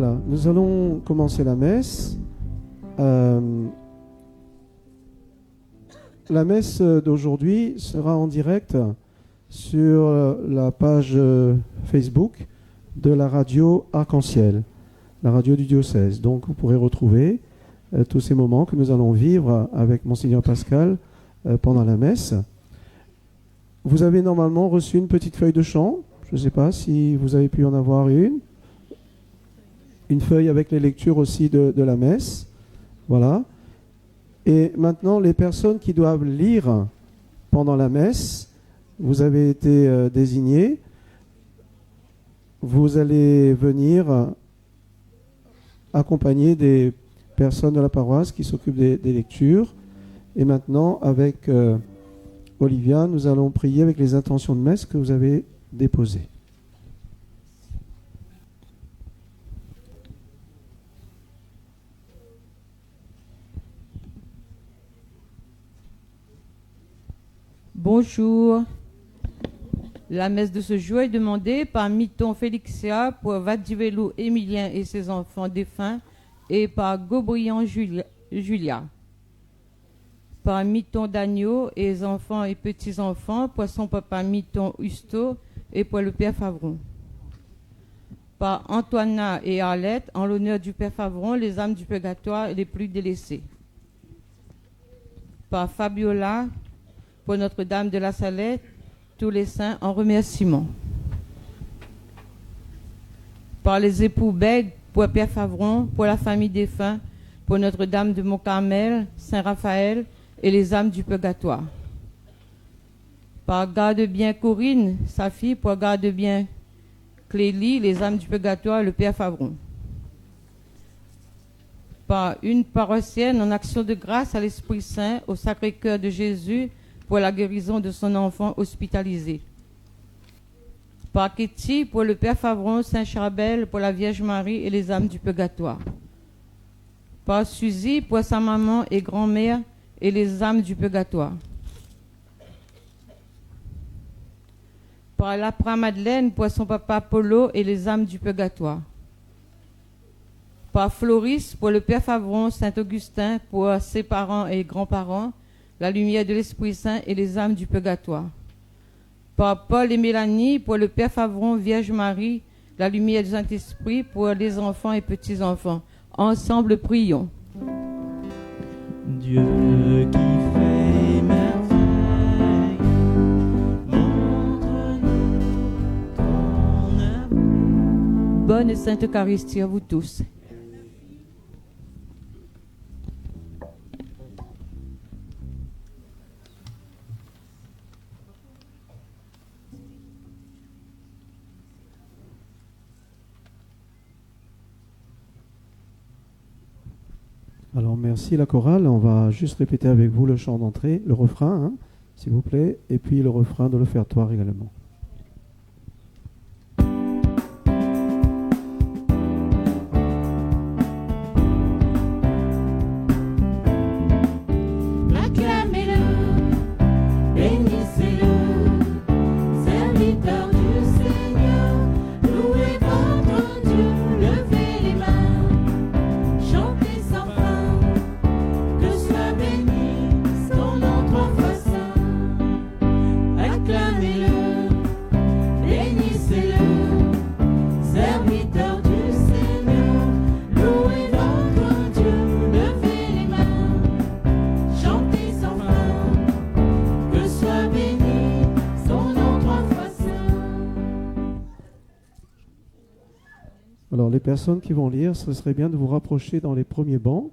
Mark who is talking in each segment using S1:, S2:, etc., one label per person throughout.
S1: Voilà, nous allons commencer la messe. La messe d'aujourd'hui sera en direct sur la page Facebook de la radio Arc-en-Ciel, la radio du diocèse. Donc vous pourrez retrouver tous ces moments que nous allons vivre avec Monseigneur Pascal pendant la messe. Vous avez normalement reçu une petite feuille de chant. Je ne sais pas si vous avez pu en avoir une. Une feuille avec les lectures aussi de la messe. Voilà. Et maintenant, les personnes qui doivent lire pendant la messe, vous avez été désignés. Vous allez venir accompagner des personnes de la paroisse qui s'occupent des lectures. Et maintenant, avec Olivia, nous allons prier avec les intentions de messe que vous avez déposées.
S2: Bonjour. La messe de ce jour est demandée par Miton Félixia pour Vadivelu Émilien et ses enfants défunts et par Gobriand Julia. Par Miton Dagneau et les enfants et petits-enfants pour son papa Miton Husto et pour le père Favron. Par Antoina et Arlette en l'honneur du père Favron, les âmes du purgatoire les plus délaissées. Par Fabiola pour Notre-Dame de la Salette, tous les saints en remerciement. Par les époux Bègue, pour Père Favron, pour la famille défunt, pour Notre-Dame de Mont-Carmel, Saint-Raphaël et les âmes du purgatoire. Par Garde-bien Corinne, sa fille, pour Garde-bien Clélie, les âmes du purgatoire, le Père Favron. Par une paroissienne en action de grâce à l'Esprit Saint, au Sacré-Cœur de Jésus, pour la guérison de son enfant hospitalisé. Par Ketty, pour le Père Favron, Saint-Charbel, pour la Vierge Marie et les âmes du purgatoire. Par Suzy, pour sa maman et grand-mère et les âmes du purgatoire. Par Lapra Madeleine, pour son papa Polo et les âmes du purgatoire. Par Floris, pour le Père Favron, Saint-Augustin, pour ses parents et grands-parents, la lumière de l'Esprit Saint et les âmes du purgatoire. Par Paul et Mélanie, pour le Père Favron, Vierge Marie, la lumière du Saint-Esprit, pour les enfants et petits-enfants. Ensemble, prions.
S3: Dieu qui fait merveille, montre-nous ton amour.
S2: Bonne et sainte Eucharistie à vous tous.
S1: Alors merci la chorale, on va juste répéter avec vous le chant d'entrée, le refrain, hein, s'il vous plaît, et puis le refrain de l'offertoire également. Alors les personnes qui vont lire, ce serait bien de vous rapprocher dans les premiers bancs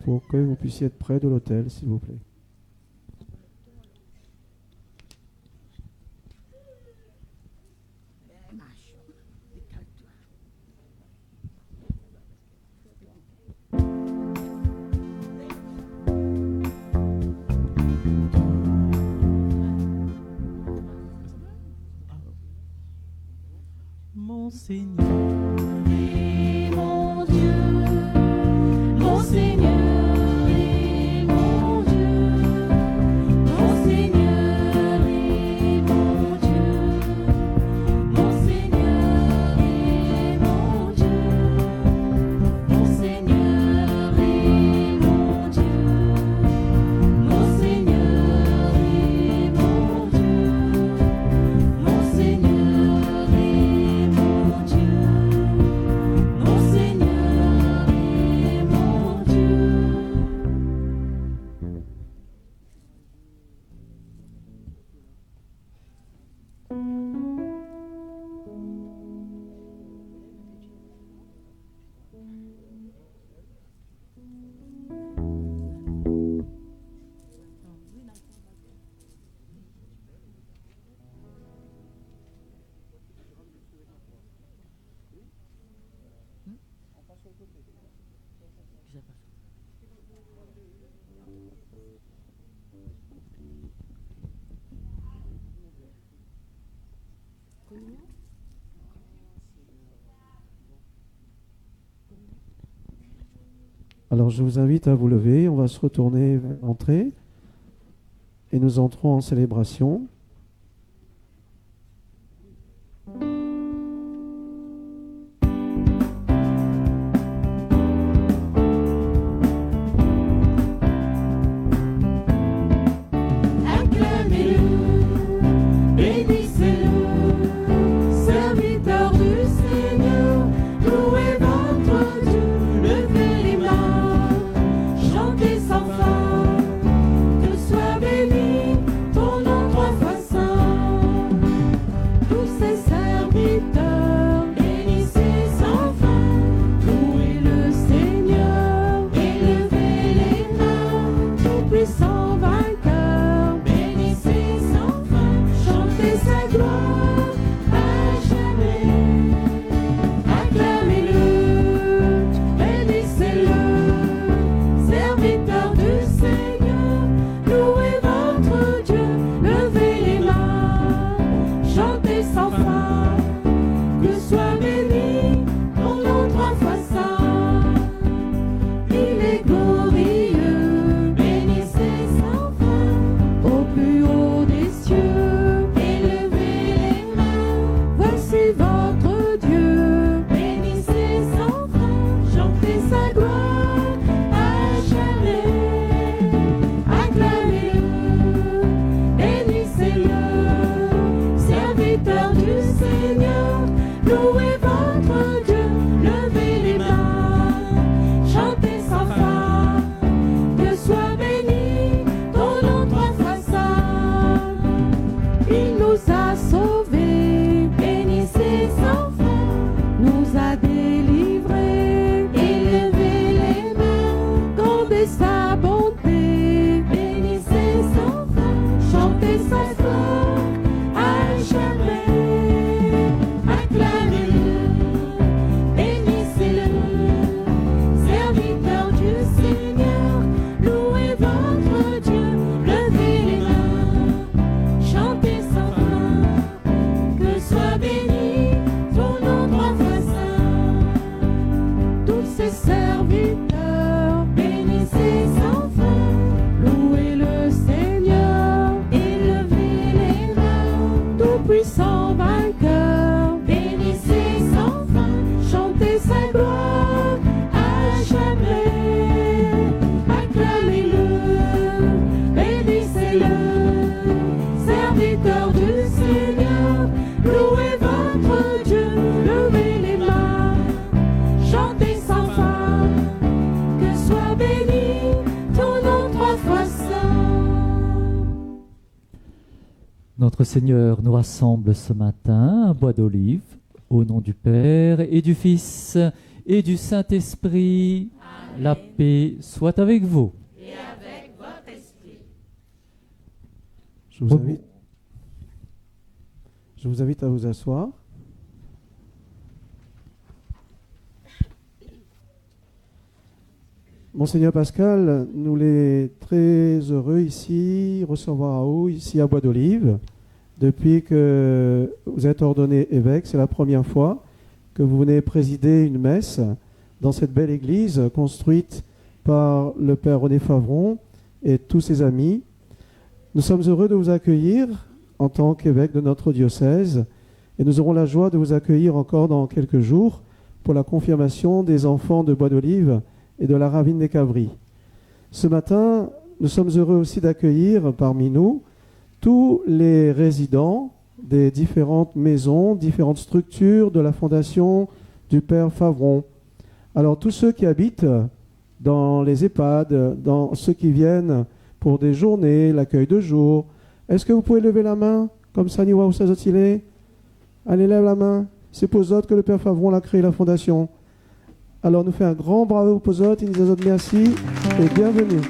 S1: pour que vous puissiez être près de l'autel, s'il vous plaît.
S3: Mon Seigneur.
S4: Mon Dieu, mon Seigneur et mon Dieu, mon Seigneur et mon Dieu, mon Seigneur et mon Dieu.
S1: Alors je vous invite à vous lever, on va se retourner vers l'entrée et nous entrons en célébration.
S4: Acclamez-le, bénissez-le, serviteur du Seigneur, louez votre Dieu, levez les mains, chantez sans fin, que soit béni ton nom trois fois saint. Tous ses serviteurs, bénissez sans fin, louez le Seigneur, élevez les mains, tout puissant vainqueur, bénissez sans fin, chantez sa gloire à jamais. Acclamez-le, bénissez-le, serviteur du Seigneur, louez votre Dieu, levez les mains, chantez sans fin, que soit béni ton nom trois fois saint. Il est glorieux, bénissez sans fin, au plus haut des cieux, élevez les mains, voici votre Dieu, bénissez sans fin, chantez sa gloire à jamais. Acclamez-le, bénissez-le, serviteur du Seigneur, louez votre Dieu, levez les mains, chantez sans fin, que soit béni ton nom trois fois saint. Il nous a sauvés, bénissez sans fin, nous a délivrés, élevez les mains, grandez sa bonté, bénissez sans fin, chantez sa gloire à jamais. Acclamez-le, bénissez-le, serviteur du Seigneur, louez votre Dieu, levez les mains, chantez sans fin, que soit béni ton nom trois fois saint. Tous ses serviteurs, bénissez sans fin, louez le Seigneur, élevez les mains, tout puissant vainqueur, bénissez sans fin, chantez sa gloire à jamais. Acclamez-le, bénissez-le, serviteur du Seigneur, louez votre Dieu, levez les mains, chantez sans fin, que soit béni ton nom trois fois saint.
S5: Notre Seigneur nous rassemble ce matin à Bois d'Olive, au nom du Père et du Fils et du Saint-Esprit. La paix soit avec vous.
S4: Et avec votre esprit.
S1: Je vous invite à vous asseoir. Monseigneur Pascal, nous les très heureux ici, recevoir à vous, ici à Bois d'Olive. Depuis que vous êtes ordonné évêque, c'est la première fois que vous venez présider une messe dans cette belle église construite par le Père René Favron et tous ses amis. Nous sommes heureux de vous accueillir en tant qu'évêque de notre diocèse et nous aurons la joie de vous accueillir encore dans quelques jours pour la confirmation des enfants de Bois d'Olive et de la Ravine des Cavries. Ce matin, nous sommes heureux aussi d'accueillir parmi nous tous les résidents des différentes maisons, différentes structures de la fondation du Père Favron. Alors tous ceux qui habitent dans les EHPAD, dans ceux qui viennent pour des journées, l'accueil de jour, est-ce que vous pouvez lever la main comme ça, Niwa ou Sazotile? Allez, lève la main. C'est pour eux autres que le Père Favron a créé la fondation. Alors nous fait un grand bravo pour eux autres, nous autres merci et bienvenue.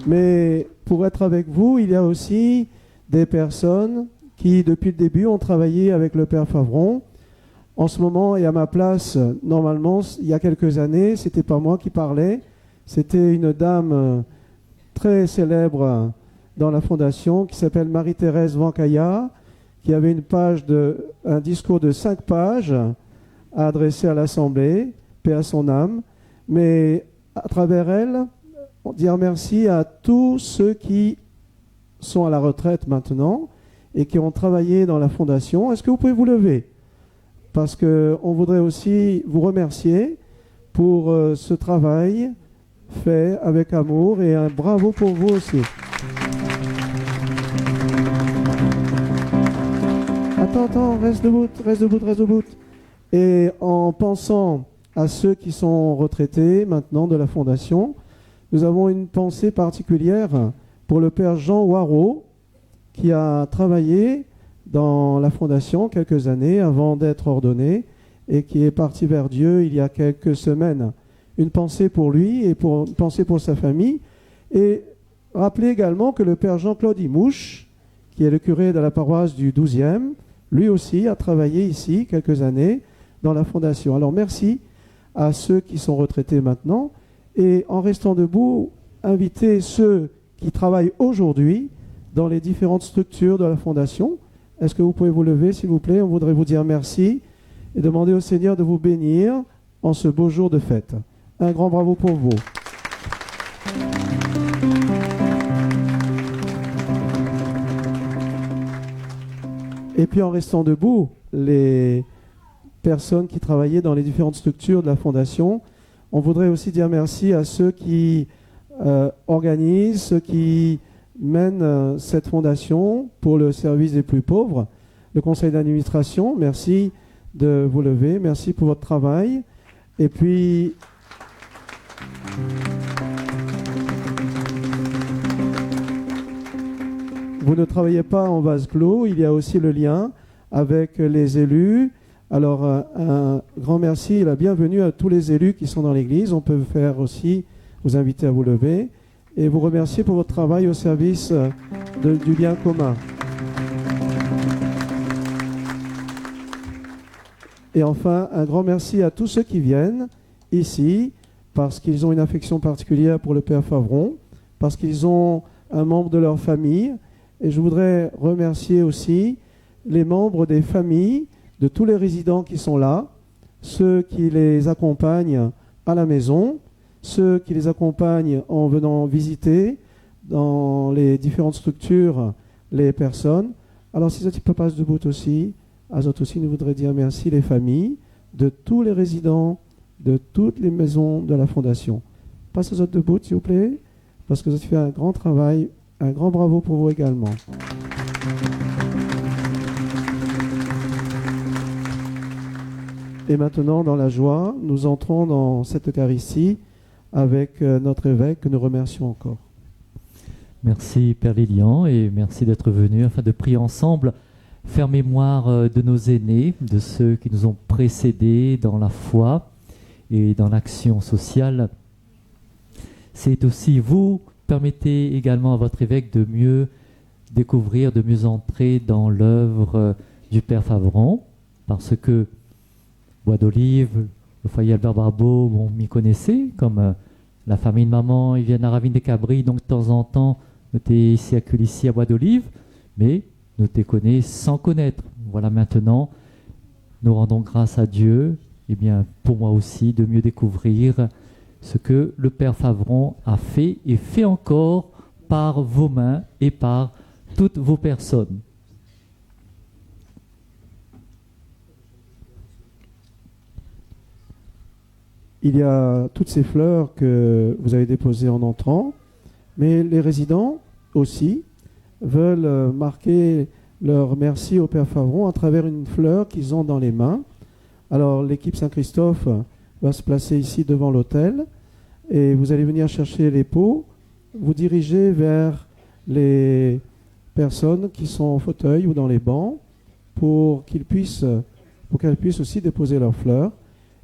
S1: Mais pour être avec vous, il y a aussi des personnes qui, depuis le début, ont travaillé avec le Père Favron. En ce moment, et à ma place, normalement, il y a quelques années, c'était pas moi qui parlais, c'était une dame très célèbre dans la fondation qui s'appelle Marie-Thérèse Vancaya, qui avait un discours de 5 pages à adresser à l'Assemblée, paix à son âme, mais à travers elle, dire merci à tous ceux qui sont à la retraite maintenant et qui ont travaillé dans la fondation. Est-ce que vous pouvez vous lever? Parce qu'on voudrait aussi vous remercier pour ce travail fait avec amour, et un bravo pour vous aussi. Attends, reste debout. Et en pensant à ceux qui sont retraités maintenant de la Fondation, nous avons une pensée particulière pour le Père Jean Waro, qui a travaillé dans la Fondation quelques années avant d'être ordonné et qui est parti vers Dieu il y a quelques semaines. Une pensée pour lui et une pensée pour sa famille. Et rappelez également que le Père Jean-Claude Imouche, qui est le curé de la paroisse du 12e, lui aussi a travaillé ici quelques années dans la Fondation. Alors merci à ceux qui sont retraités maintenant, et en restant debout, invitez ceux qui travaillent aujourd'hui dans les différentes structures de la Fondation. Est-ce que vous pouvez vous lever, s'il vous plaît? On voudrait vous dire merci et demander au Seigneur de vous bénir en ce beau jour de fête. Un grand bravo pour vous. Et puis en restant debout, les personnes qui travaillaient dans les différentes structures de la Fondation, on voudrait aussi dire merci à ceux qui organisent, ceux qui mènent cette fondation pour le service des plus pauvres. Le conseil d'administration, merci de vous lever, merci pour votre travail. Et puis, vous ne travaillez pas en vase clos, il y a aussi le lien avec les élus. Alors, un grand merci et la bienvenue à tous les élus qui sont dans l'Église. On peut faire aussi, vous inviter à vous lever et vous remercier pour votre travail au service du bien commun. Et enfin, un grand merci à tous ceux qui viennent ici parce qu'ils ont une affection particulière pour le Père Favron, parce qu'ils ont un membre de leur famille. Et je voudrais remercier aussi les membres des familles de tous les résidents qui sont là, ceux qui les accompagnent à la maison, ceux qui les accompagnent en venant visiter dans les différentes structures les personnes. Alors si tu peux passer debout aussi, Azot aussi nous voudrait dire merci les familles de tous les résidents, de toutes les maisons de la Fondation. Passe aux autres debout s'il vous plaît, parce que vous avez fait un grand travail, un grand bravo pour vous également. Et maintenant, dans la joie, nous entrons dans cette Eucharistie avec notre évêque que nous remercions encore.
S5: Merci Père Lilian et merci d'être venu afin de prier ensemble, faire mémoire de nos aînés, de ceux qui nous ont précédés dans la foi et dans l'action sociale. C'est aussi vous, permettez également à votre évêque de mieux découvrir, de mieux entrer dans l'œuvre du Père Favron, parce que Bois d'Olive, le foyer Albert Barbeau, bon, m'y connaissez, comme la famille de maman, ils viennent à Ravine des Cabris, donc de temps en temps, nous t'es ici accueillis ici à Bois d'Olive, mais nous te connaissons sans connaître. Voilà, maintenant, nous rendons grâce à Dieu, et bien pour moi aussi, de mieux découvrir ce que le Père Favron a fait et fait encore par vos mains et par toutes vos personnes.
S1: Il y a toutes ces fleurs que vous avez déposées en entrant, mais les résidents aussi veulent marquer leur merci au Père Favron à travers une fleur qu'ils ont dans les mains. Alors l'équipe Saint-Christophe va se placer ici devant l'autel et vous allez venir chercher les pots, vous dirigez vers les personnes qui sont en fauteuil ou dans les bancs pour qu'elles puissent aussi déposer leurs fleurs.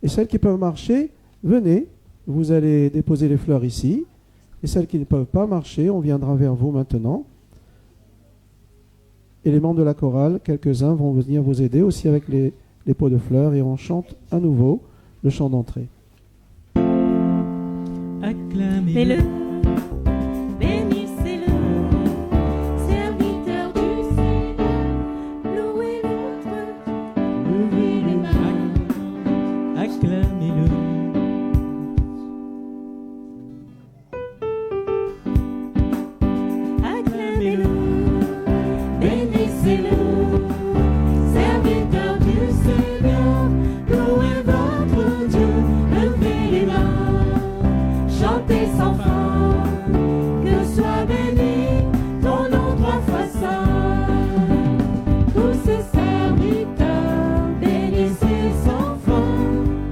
S1: Et celles qui peuvent marcher, venez, vous allez déposer les fleurs ici. Et celles qui ne peuvent pas marcher, on viendra vers vous maintenant. Et les membres de la chorale, quelques-uns vont venir vous aider aussi avec les pots de fleurs et on chante à nouveau le chant d'entrée.
S3: Acclamez-le.
S4: Bénissez-le, serviteur du Seigneur, louez votre, levez les mains.
S3: Acclamez-le.
S4: Acclamez-le, bénissez-le, serviteur du Seigneur, louez votre Dieu, levez les mains, chantez sans fin, que soit béni ton nom 3 fois saint. Tous ses serviteurs, bénissez sans fin,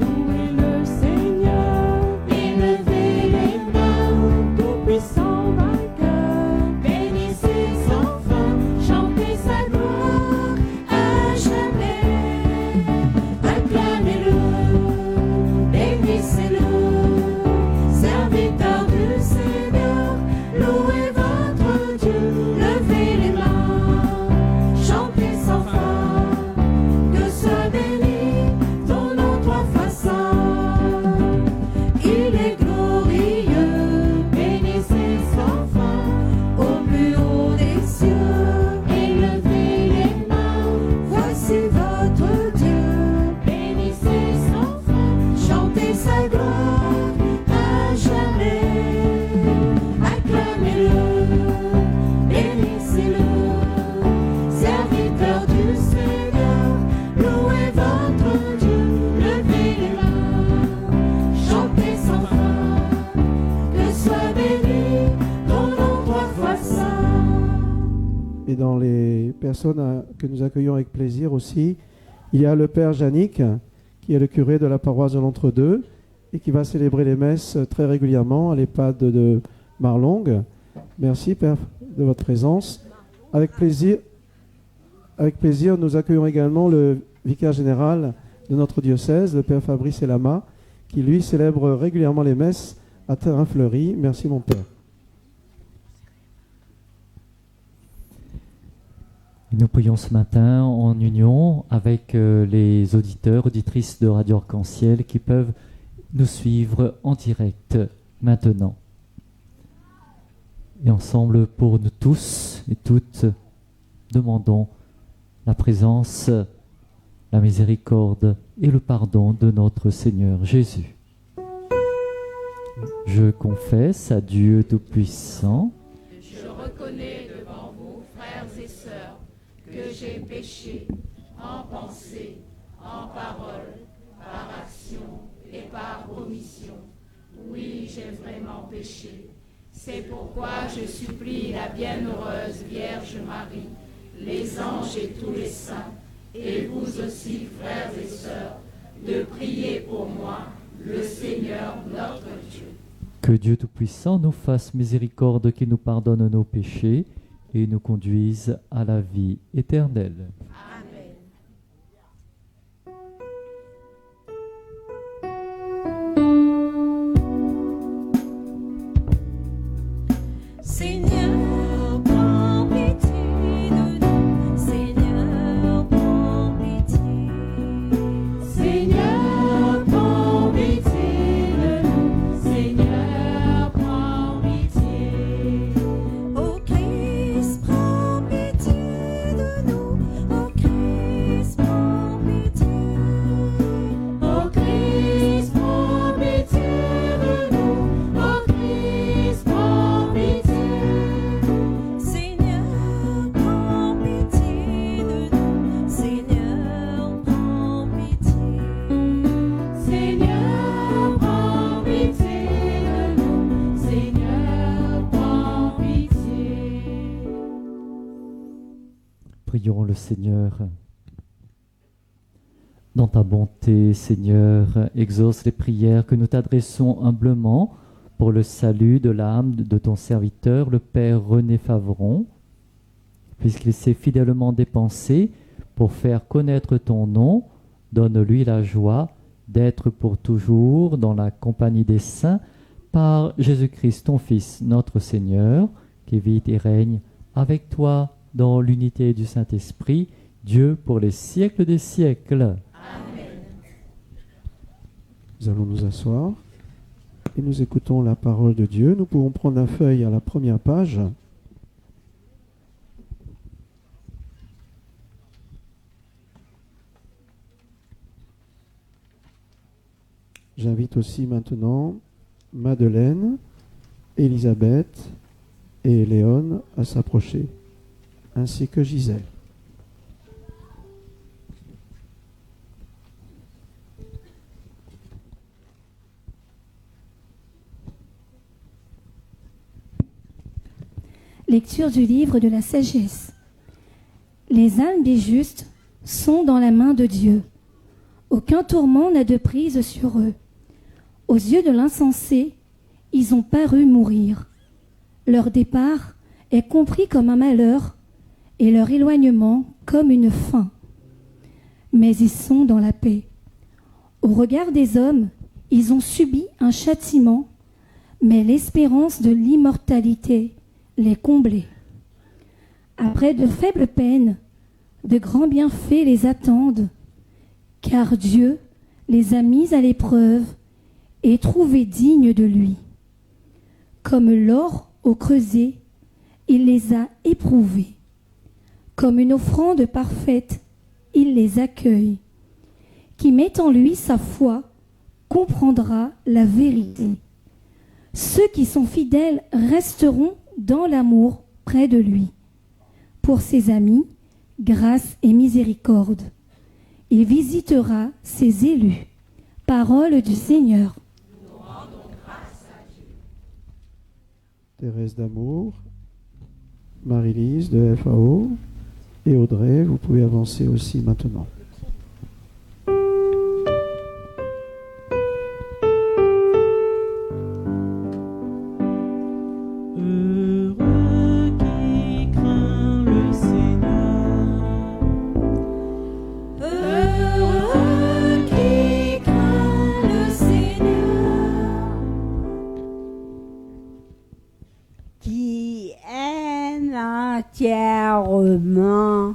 S4: louez le Seigneur, et levez les mains, tout-puissant vainqueur, bénissez sans fin, chantez sa gloire à jamais. Acclamez-le, bénissez-le, serviteur du Seigneur, louez votre Dieu, levez les mains, chantez sans fin, que soit béni ton nom 3 fois saint. Il est glorieux, bénissez sans fin, au plus haut des cieux, élevez les mains, voici votre Dieu, bénissez sans fin, chantez sa gloire à jamais. Acclamez-le, bénissez-le, serviteur du Seigneur, louez votre Dieu, levez les mains, chantez sans fin, que soit béni ton nom 3 fois saint.
S1: Et dans les personnes que nous accueillons avec plaisir aussi, il y a le Père Yannick, qui est le curé de la paroisse de l'Entre-deux et qui va célébrer les messes très régulièrement à l'EHPAD de Marlongue. Merci Père de votre présence. Avec plaisir, nous accueillons également le vicaire général de notre diocèse, le Père Fabrice Elama, qui lui célèbre régulièrement les messes à Terrain-Fleury. Merci mon Père.
S5: Nous prions ce matin en union avec les auditeurs, auditrices de Radio Arc-en-Ciel qui peuvent nous suivre en direct maintenant. Et ensemble, pour nous tous et toutes, demandons la présence, la miséricorde et le pardon de notre Seigneur Jésus. Je confesse à Dieu Tout-Puissant
S4: Je reconnais devant vous, frères et sœurs, que j'ai péché en pensée, en parole, par action et par omission. Oui, j'ai vraiment péché. C'est pourquoi je supplie la bienheureuse Vierge Marie, les anges et tous les saints, et vous aussi, frères et sœurs, de prier pour moi, le Seigneur notre Dieu.
S5: que Dieu Tout-Puissant nous fasse miséricorde, qu'il nous pardonne nos péchés et nous conduise à la vie éternelle.
S4: Amen. Seigneur, prends pitié de nous. Seigneur, prends pitié. Seigneur, prends pitié de nous. Seigneur, prends pitié. Ô Christ, prends pitié de nous. Ô Christ, prends pitié. Ô Christ, prends pitié de nous. Ô Christ, prends pitié. Seigneur, prends pitié de nous. Seigneur, prends pitié. Seigneur, prends pitié de nous. Seigneur, prends pitié.
S5: Prions le Seigneur. Dans ta bonté, Seigneur, exauce les prières que nous t'adressons humblement pour le salut de l'âme de ton serviteur, le Père René Favron, puisqu'il s'est fidèlement dépensé pour faire connaître ton nom. Donne-lui la joie d'être pour toujours dans la compagnie des saints par Jésus-Christ, ton Fils, notre Seigneur, qui vit et règne avec toi dans l'unité du Saint-Esprit, Dieu pour les siècles des siècles.
S1: Nous allons nous asseoir et nous écoutons la parole de Dieu. Nous pouvons prendre la feuille à la première page. J'invite aussi maintenant Madeleine, Elisabeth et Léon à s'approcher, ainsi que Gisèle.
S6: Lecture du livre de la sagesse. Les âmes des justes sont dans la main de Dieu. Aucun tourment n'a de prise sur eux. Aux yeux de l'insensé, ils ont paru mourir. Leur départ est compris comme un malheur et leur éloignement comme une fin. Mais ils sont dans la paix. Au regard des hommes, ils ont subi un châtiment, mais l'espérance de l'immortalité les comblait. Après de faibles peines, de grands bienfaits les attendent, car Dieu les a mis à l'épreuve et trouvés dignes de lui. Comme l'or au creuset, il les a éprouvés. Comme une offrande parfaite, il les accueille. Qui met en lui sa foi comprendra la vérité. Ceux qui sont fidèles resteront dans l'amour près de lui. Pour ses amis, grâce et miséricorde. Il visitera ses élus. Parole du Seigneur.
S4: Nous rendons grâce à Dieu.
S1: Thérèse d'Amour, Marie-Lise de FAO et Audrey, vous pouvez avancer aussi maintenant.
S3: Heureux qui craint le Seigneur.
S4: Heureux qui craint le Seigneur.
S7: Qui aime entièrement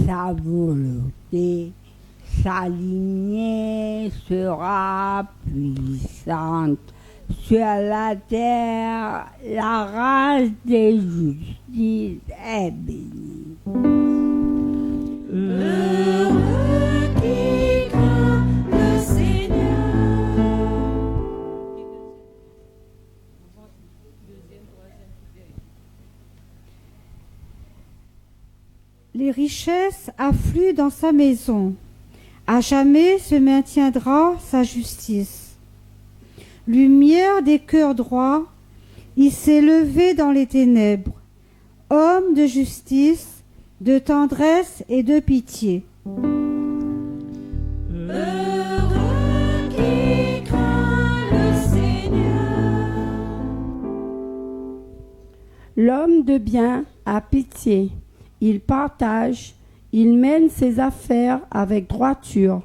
S7: sa volonté, sa lignée sera puissante. Sur la terre, la race des justices est bénie.
S4: Heureux qui craint le Seigneur.
S8: Les richesses affluent dans sa maison. À jamais se maintiendra sa justice. Lumière des cœurs droits, il s'est levé dans les ténèbres. Homme de justice, de tendresse et de pitié.
S4: Heureux qui craint le Seigneur.
S7: L'homme de bien a pitié, il partage, il mène ses affaires avec droiture.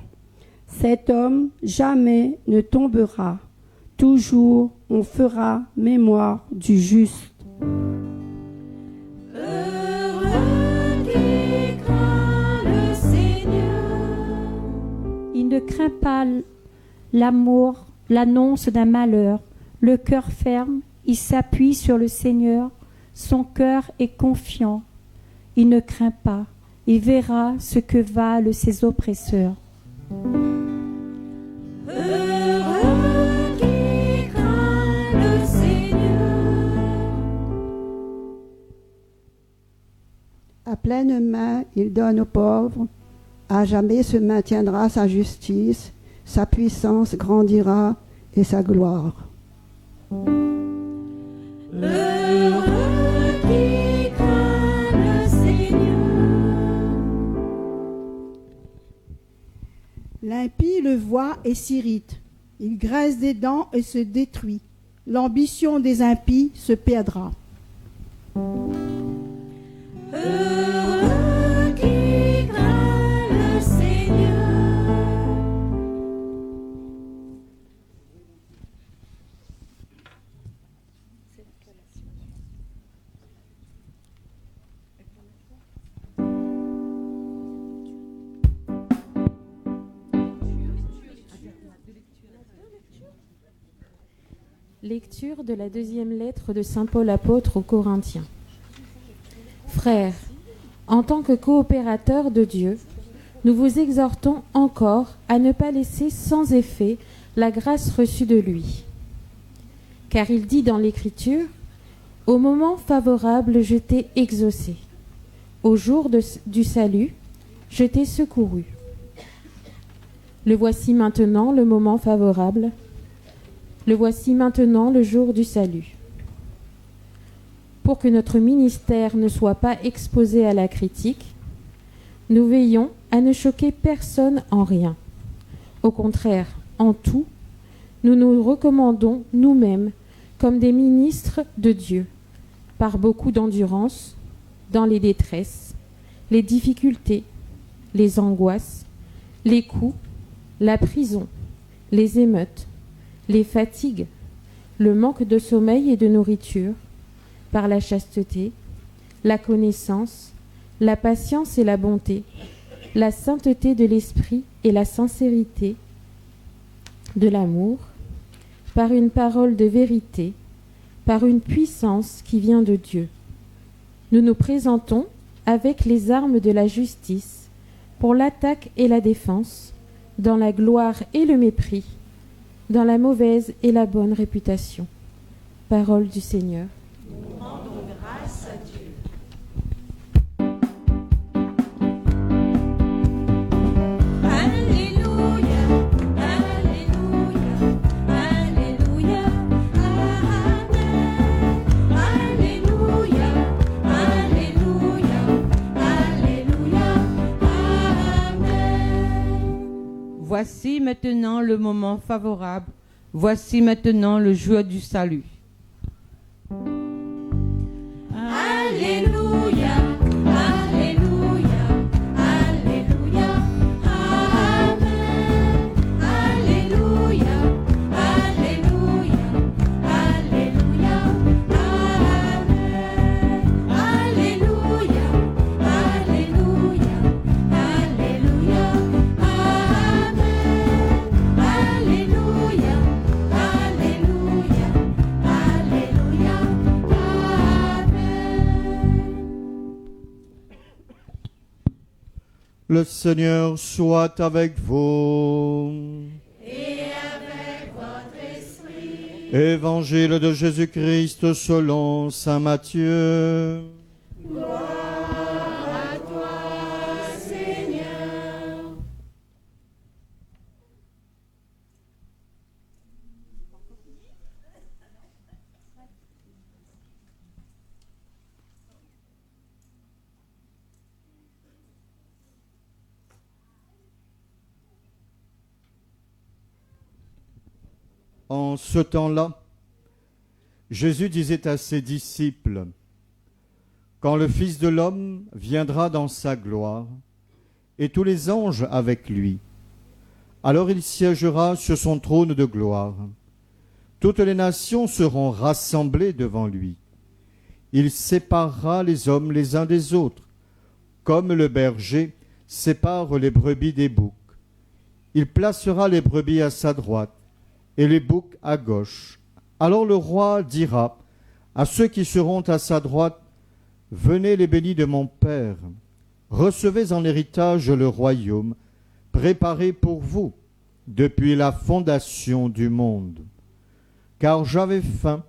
S7: Cet homme jamais ne tombera. Toujours on fera mémoire du juste.
S4: Heureux qui craint le Seigneur.
S9: Il ne craint pas l'amour, l'annonce d'un malheur. Le cœur ferme, il s'appuie sur le Seigneur. Son cœur est confiant. Il ne craint pas. Il verra ce que valent ses oppresseurs.
S4: Heureux qui craint le Seigneur.
S10: À pleine main, il donne aux pauvres. À jamais se maintiendra sa justice, sa puissance grandira et sa gloire.
S4: Heureux qui craint le Seigneur.
S11: L'impie le voit et s'irrite. Il graisse des dents et se détruit. L'ambition des impies se perdra.
S4: Heureux qui craint le Seigneur.
S12: Lecture de la deuxième lettre de saint Paul apôtre aux Corinthiens. Frères, en tant que coopérateurs de Dieu, nous vous exhortons encore à ne pas laisser sans effet la grâce reçue de lui. Car il dit dans l'Écriture, « Au moment favorable, je t'ai exaucé. Au jour du salut, je t'ai secouru. » Le voici maintenant le moment favorable. Le voici maintenant le jour du salut. Pour que notre ministère ne soit pas exposé à la critique, nous veillons à ne choquer personne en rien. Au contraire, en tout, nous nous recommandons nous-mêmes comme des ministres de Dieu, par beaucoup d'endurance, dans les détresses, les difficultés, les angoisses, les coups, la prison, les émeutes, les fatigues, le manque de sommeil et de nourriture, par la chasteté, la connaissance, la patience et la bonté, la sainteté de l'esprit et la sincérité de l'amour, par une parole de vérité, par une puissance qui vient de Dieu. Nous nous présentons avec les armes de la justice pour l'attaque et la défense, dans la gloire et le mépris, dans la mauvaise et la bonne réputation. Parole du Seigneur.
S4: Nous rendons grâce à Dieu. Alléluia, Alléluia, Alléluia, Amen. Alléluia, Alléluia, Alléluia, Amen.
S2: Voici maintenant le moment favorable. Voici maintenant le jour du salut.
S4: Alléluia, Alléluia, Alléluia, Amen. Alléluia, Alléluia, Alléluia, Amen. Alléluia, Alléluia, Alléluia, Amen. Alléluia, Alléluia, Alléluia,
S13: Le Seigneur soit avec vous.
S4: Et avec votre esprit.
S13: Évangile de Jésus-Christ selon saint Matthieu.
S4: Gloire à toi, Seigneur.
S13: En ce temps-là, Jésus disait à ses disciples, « Quand le Fils de l'homme viendra dans sa gloire, et tous les anges avec lui, alors il siégera sur son trône de gloire. Toutes les nations seront rassemblées devant lui. Il séparera les hommes les uns des autres, comme le berger sépare les brebis des boucs. Il placera les brebis à sa droite, et les boucs à gauche. Alors le roi dira à ceux qui seront à sa droite, « Venez les bénis de mon Père, recevez en héritage le royaume, préparé pour vous depuis la fondation du monde. Car j'avais faim,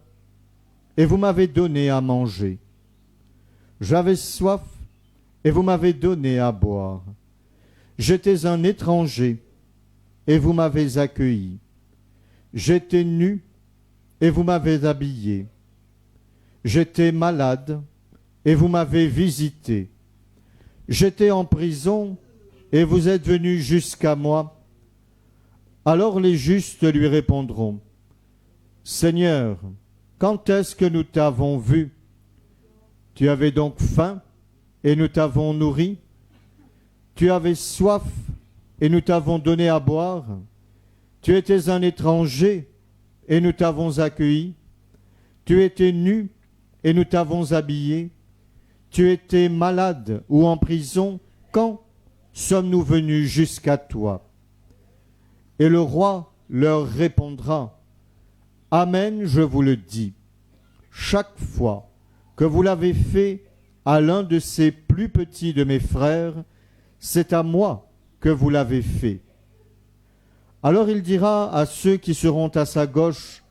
S13: et vous m'avez donné à manger. J'avais soif, et vous m'avez donné à boire. J'étais un étranger, et vous m'avez accueilli. J'étais nu, et vous m'avez habillé. J'étais malade, et vous m'avez visité. J'étais en prison, et vous êtes venus jusqu'à moi. Alors les justes lui répondront, « Seigneur, quand est-ce que nous t'avons vu? Tu avais donc faim, et nous t'avons nourri. Tu avais soif, et nous t'avons donné à boire. Tu étais un étranger, et nous t'avons accueilli. Tu étais nu, et nous t'avons habillé. Tu étais malade ou en prison, quand sommes-nous venus jusqu'à toi? » Et le roi leur répondra, « Amen, je vous le dis, chaque fois que vous l'avez fait à l'un de ces plus petits de mes frères, c'est à moi que vous l'avez fait. Alors il dira à ceux qui seront à sa gauche,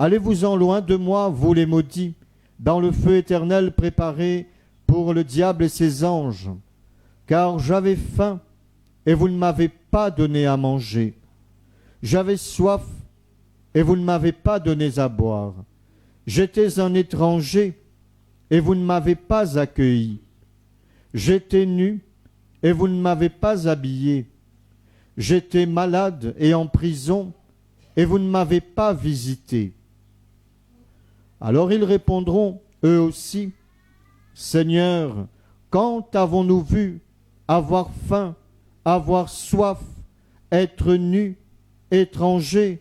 S13: allez-vous-en loin de moi, vous les maudits, dans le feu éternel préparé pour le diable et ses anges, car j'avais faim et vous ne m'avez pas donné à manger. J'avais soif et vous ne m'avez pas donné à boire. J'étais un étranger et vous ne m'avez pas accueilli. J'étais nu et vous ne m'avez pas habillé. J'étais malade et en prison et vous ne m'avez pas visité. Alors ils répondront, eux aussi, Seigneur, quand avons-nous vu avoir faim, avoir soif, être nu, étranger,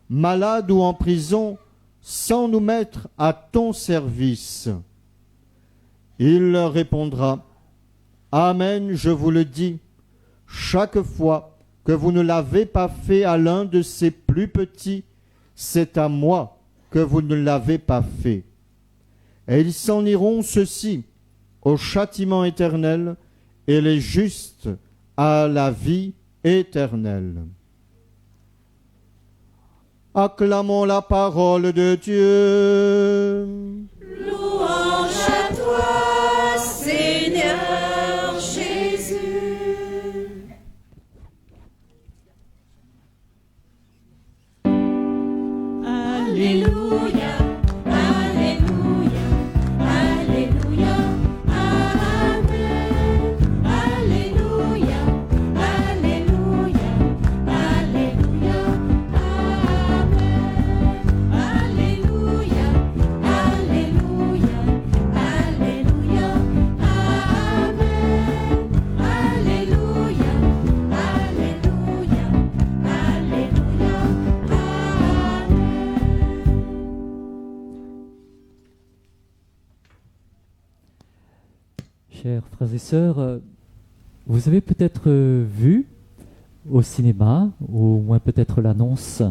S13: malade ou en prison, sans nous mettre à ton service? Il leur répondra, Amen, je vous le dis, chaque fois que vous ne l'avez pas fait à l'un de ces plus petits, c'est à moi que vous ne l'avez pas fait. Et ils s'en iront ceux-ci au châtiment éternel et les justes à la vie éternelle. Acclamons la parole de Dieu.
S4: Louange à toi, Seigneur Jésus. Alléluia, Alléluia, Alléluia, Amen. Alléluia, Alléluia, Alléluia, Amen. Alléluia, Alléluia, Alléluia, Amen. Alléluia, Alléluia, Alléluia, Amen.
S5: Chers frères et sœurs, vous avez peut-être vu au cinéma, ou au moins peut-être l'annonce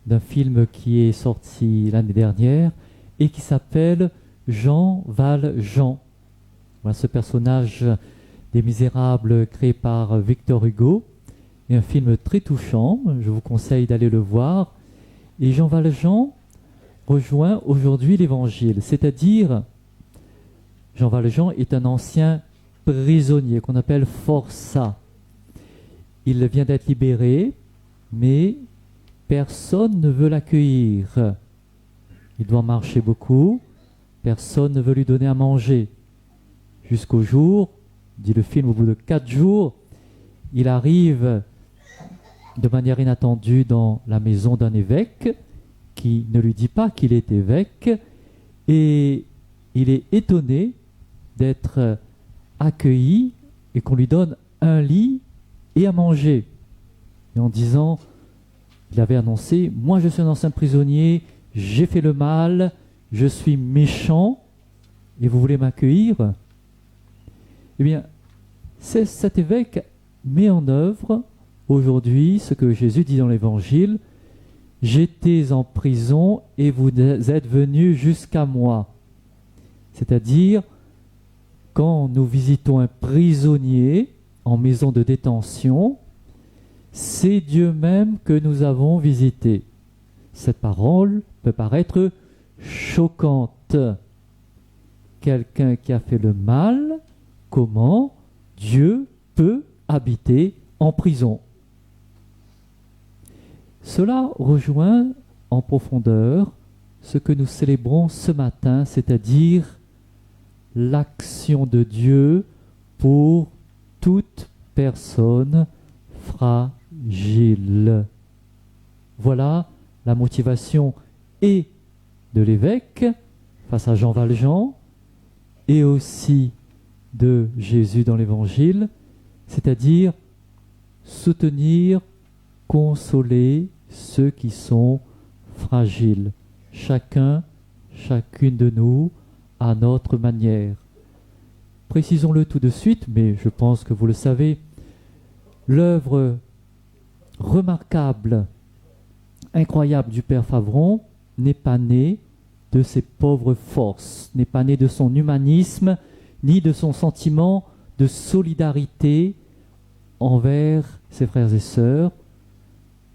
S5: d'un film qui est sorti l'année dernière et qui s'appelle Jean Valjean. Voilà ce personnage des Misérables créé par Victor Hugo. Et un film très touchant, je vous conseille d'aller le voir. Et Jean Valjean rejoint aujourd'hui l'Évangile, c'est-à-dire Jean Valjean est un ancien prisonnier qu'on appelle forçat. Il vient d'être libéré, mais personne ne veut l'accueillir. Il doit marcher beaucoup, personne ne veut lui donner à manger. Jusqu'au jour, dit le film, au bout de 4 jours, il arrive de manière inattendue dans la maison d'un évêque qui ne lui dit pas qu'il est évêque, et il est étonné d'être accueilli et qu'on lui donne un lit et à manger. Et en disant, il avait annoncé, moi je suis un ancien prisonnier, j'ai fait le mal, je suis méchant, et vous voulez m'accueillir? Eh bien, cet évêque met en œuvre aujourd'hui ce que Jésus dit dans l'Évangile, j'étais en prison et vous êtes venus jusqu'à moi. C'est-à-dire, quand nous visitons un prisonnier en maison de détention, c'est Dieu même que nous avons visité. Cette parole peut paraître choquante. Quelqu'un qui a fait le mal, comment Dieu peut habiter en prison? Cela rejoint en profondeur ce que nous célébrons ce matin, c'est-à-dire l'action de Dieu pour toute personne fragile. Voilà la motivation et de l'évêque face à Jean Valjean et aussi de Jésus dans l'Évangile, c'est-à-dire soutenir, consoler ceux qui sont fragiles. Chacune de nous à notre manière. Précisons-le tout de suite, mais je pense que vous le savez, l'œuvre remarquable, incroyable du Père Favron n'est pas né de ses pauvres forces, n'est pas né de son humanisme, ni de son sentiment de solidarité envers ses frères et sœurs.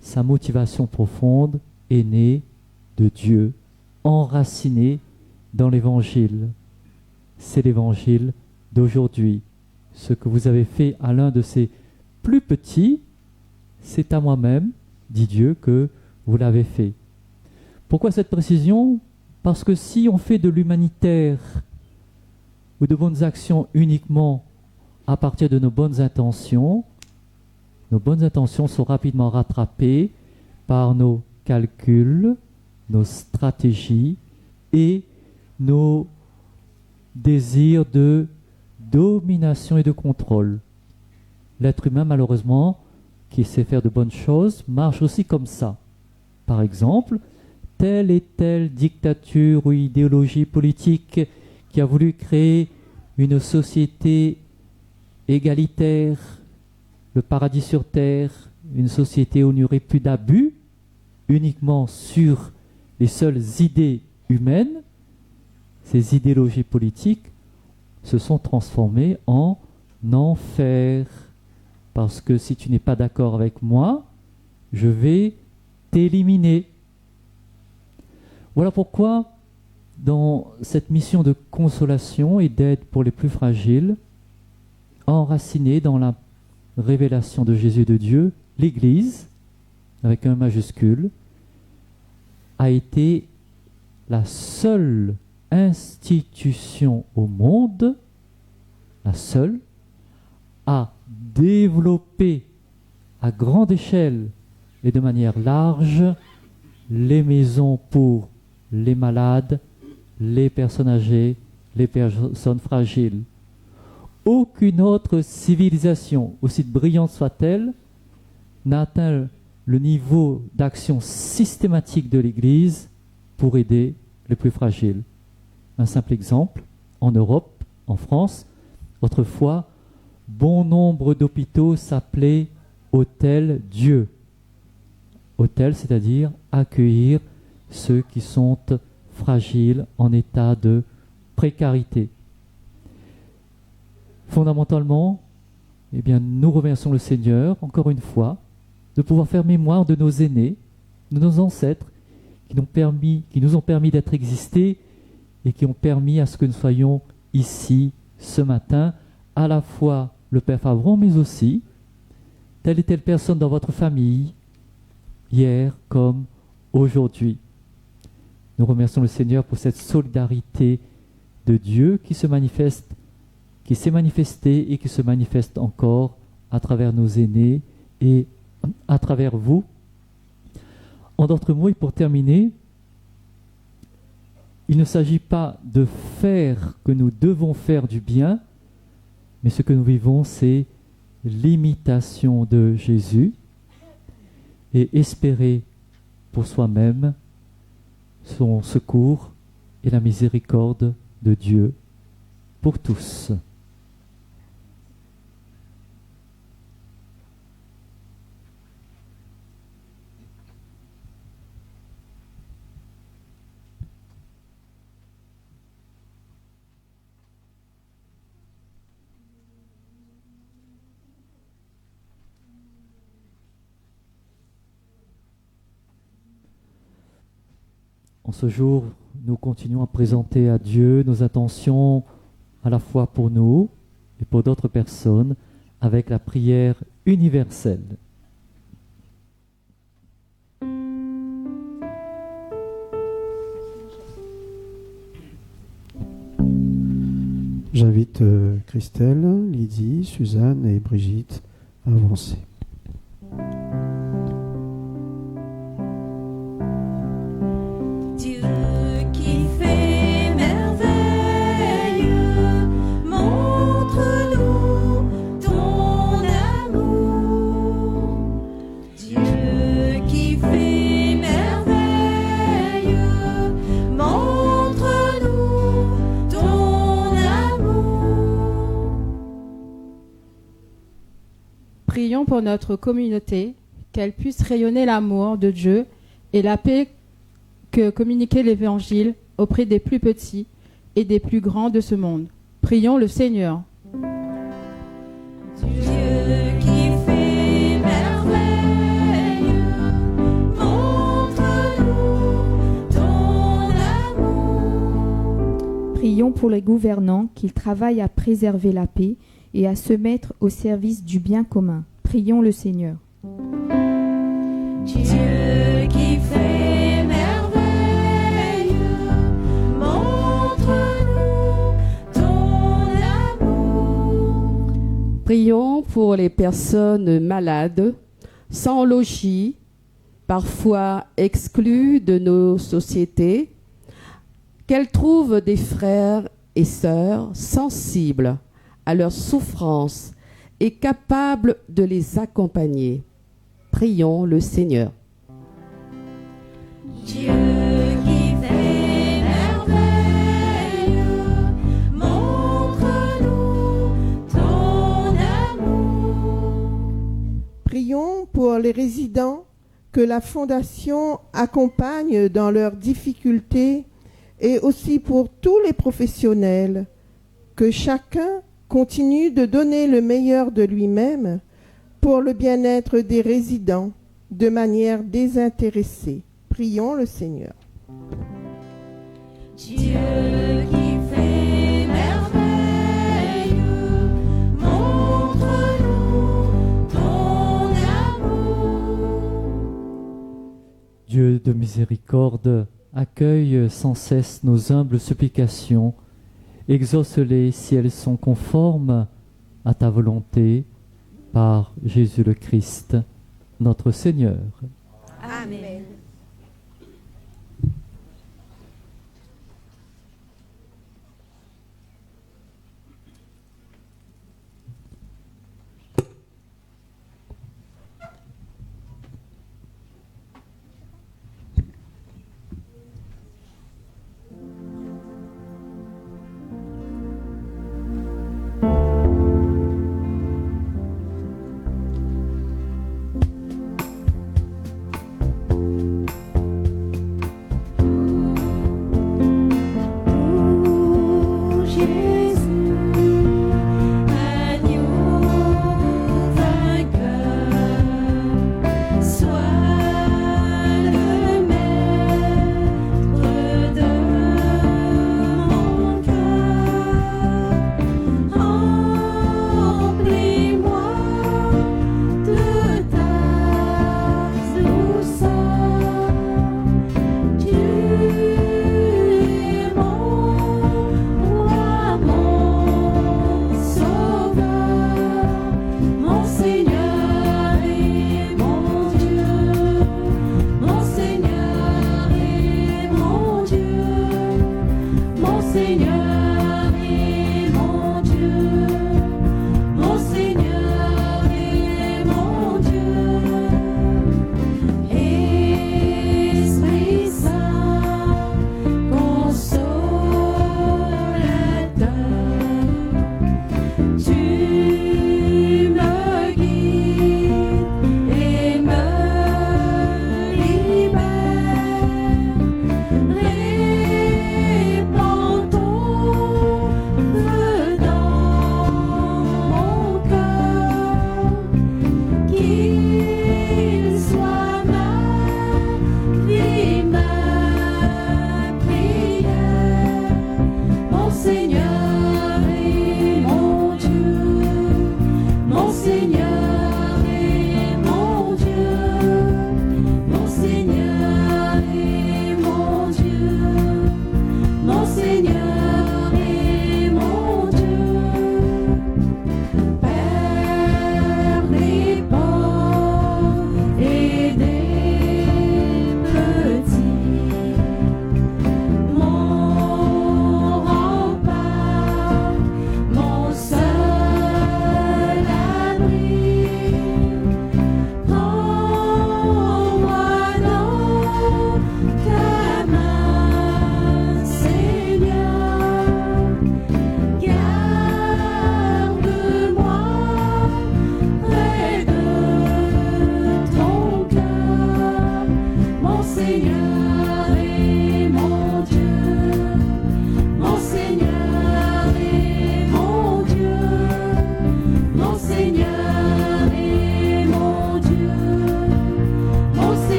S5: Sa motivation profonde est née de Dieu, enracinée dans l'Évangile. C'est l'Évangile d'aujourd'hui. Ce que vous avez fait à l'un de ces plus petits, c'est à moi-même, dit Dieu, que vous l'avez fait. Pourquoi cette précision ? Parce que si on fait de l'humanitaire ou de bonnes actions uniquement à partir de nos bonnes intentions sont rapidement rattrapées par nos calculs, nos stratégies et nos désirs de domination et de contrôle. L'être humain, malheureusement, qui sait faire de bonnes choses, marche aussi comme ça. Par exemple, telle et telle dictature ou idéologie politique qui a voulu créer une société égalitaire, le paradis sur terre, une société où il n'y aurait plus d'abus, uniquement sur les seules idées humaines, ces idéologies politiques se sont transformées en enfer. Parce que si tu n'es pas d'accord avec moi, je vais t'éliminer. Voilà pourquoi, dans cette mission de consolation et d'aide pour les plus fragiles, enracinée dans la révélation de Jésus de Dieu, l'Église, avec un majuscule, a été la seule institution au monde, la seule, à développer à grande échelle et de manière large les maisons pour les malades, les personnes âgées, les personnes fragiles. Aucune autre civilisation, aussi brillante soit-elle, n'a atteint le niveau d'action systématique de l'Église pour aider les plus fragiles. Un simple exemple, en Europe, en France, autrefois, bon nombre d'hôpitaux s'appelaient Hôtel Dieu. Hôtel, c'est-à-dire accueillir ceux qui sont fragiles, en état de précarité. Fondamentalement, eh bien, nous remercions le Seigneur, encore une fois, de pouvoir faire mémoire de nos aînés, de nos ancêtres, qui nous ont permis d'être existés et qui ont permis à ce que nous soyons ici ce matin, à la fois le Père Favron, mais aussi telle et telle personne dans votre famille, hier comme aujourd'hui. Nous remercions le Seigneur pour cette solidarité de Dieu qui s'est manifestée et qui se manifeste encore à travers nos aînés et à travers vous. En d'autres mots, et pour terminer, il ne s'agit pas de faire que nous devons faire du bien, mais ce que nous vivons, c'est l'imitation de Jésus et espérer pour soi-même son secours et la miséricorde de Dieu pour tous. En ce jour, nous continuons à présenter à Dieu nos intentions à la fois pour nous et pour d'autres personnes avec la prière universelle.
S1: J'invite Christelle, Lydie, Suzanne et Brigitte à avancer.
S12: Prions pour notre communauté, qu'elle puisse rayonner l'amour de Dieu et la paix
S14: que communiquer l'Évangile auprès des plus petits et des plus grands de ce monde. Prions le Seigneur.
S4: Dieu qui fait merveille, montre-nous ton amour.
S15: Prions pour les gouvernants qu'ils travaillent à préserver la paix et à se mettre au service du bien commun. Prions le Seigneur.
S4: Dieu qui fait merveille, montre-nous ton amour.
S16: Prions pour les personnes malades, sans logis, parfois exclues de nos sociétés, qu'elles trouvent des frères et sœurs sensibles à leurs souffrances et capables de les accompagner. Prions le Seigneur.
S4: Dieu qui fait merveille, montre-nous ton amour.
S17: Prions pour les résidents que la Fondation accompagne dans leurs difficultés et aussi pour tous les professionnels, que chacun continue de donner le meilleur de lui-même pour le bien-être des résidents de manière désintéressée. Prions le Seigneur.
S4: Dieu qui fait merveille, montre-nous ton amour.
S5: Dieu de miséricorde, accueille sans cesse nos humbles supplications, exauce-les si elles sont conformes à ta volonté, par Jésus le Christ, notre Seigneur.
S4: Amen.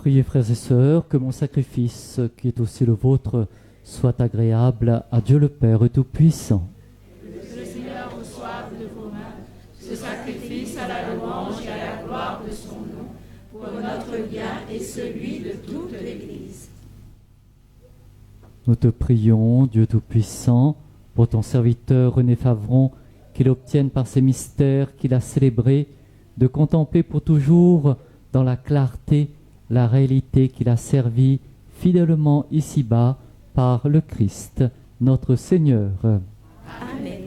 S5: Priez, frères et sœurs, que mon sacrifice, qui est aussi le vôtre, soit agréable à Dieu le Père Tout-Puissant.
S4: Que le Seigneur reçoive de vos mains ce sacrifice à la louange et à la gloire de son nom, pour notre bien et celui de toute l'Église.
S5: Nous te prions, Dieu Tout-Puissant, pour ton serviteur René Favron, qu'il obtienne par ces mystères qu'il a célébrés, de contempler pour toujours dans la clarté la réalité qu'il a servie fidèlement ici-bas par le Christ, notre Seigneur.
S4: Amen.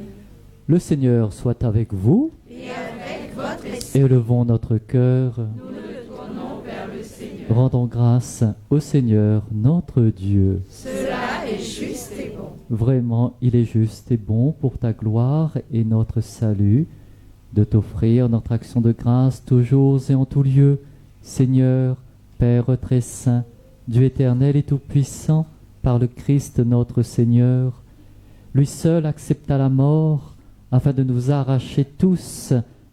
S5: Le Seigneur soit avec vous.
S4: Et avec votre esprit.
S5: Élevons notre cœur.
S4: Nous le tournons vers le Seigneur.
S5: Rendons grâce au Seigneur, notre Dieu.
S4: Cela est juste et bon.
S5: Vraiment, il est juste et bon pour ta gloire et notre salut, de t'offrir notre action de grâce toujours et en tout lieu, Seigneur, Père très saint, Dieu éternel et tout-puissant, par le Christ notre Seigneur. Lui seul accepta la mort, afin de nous arracher tous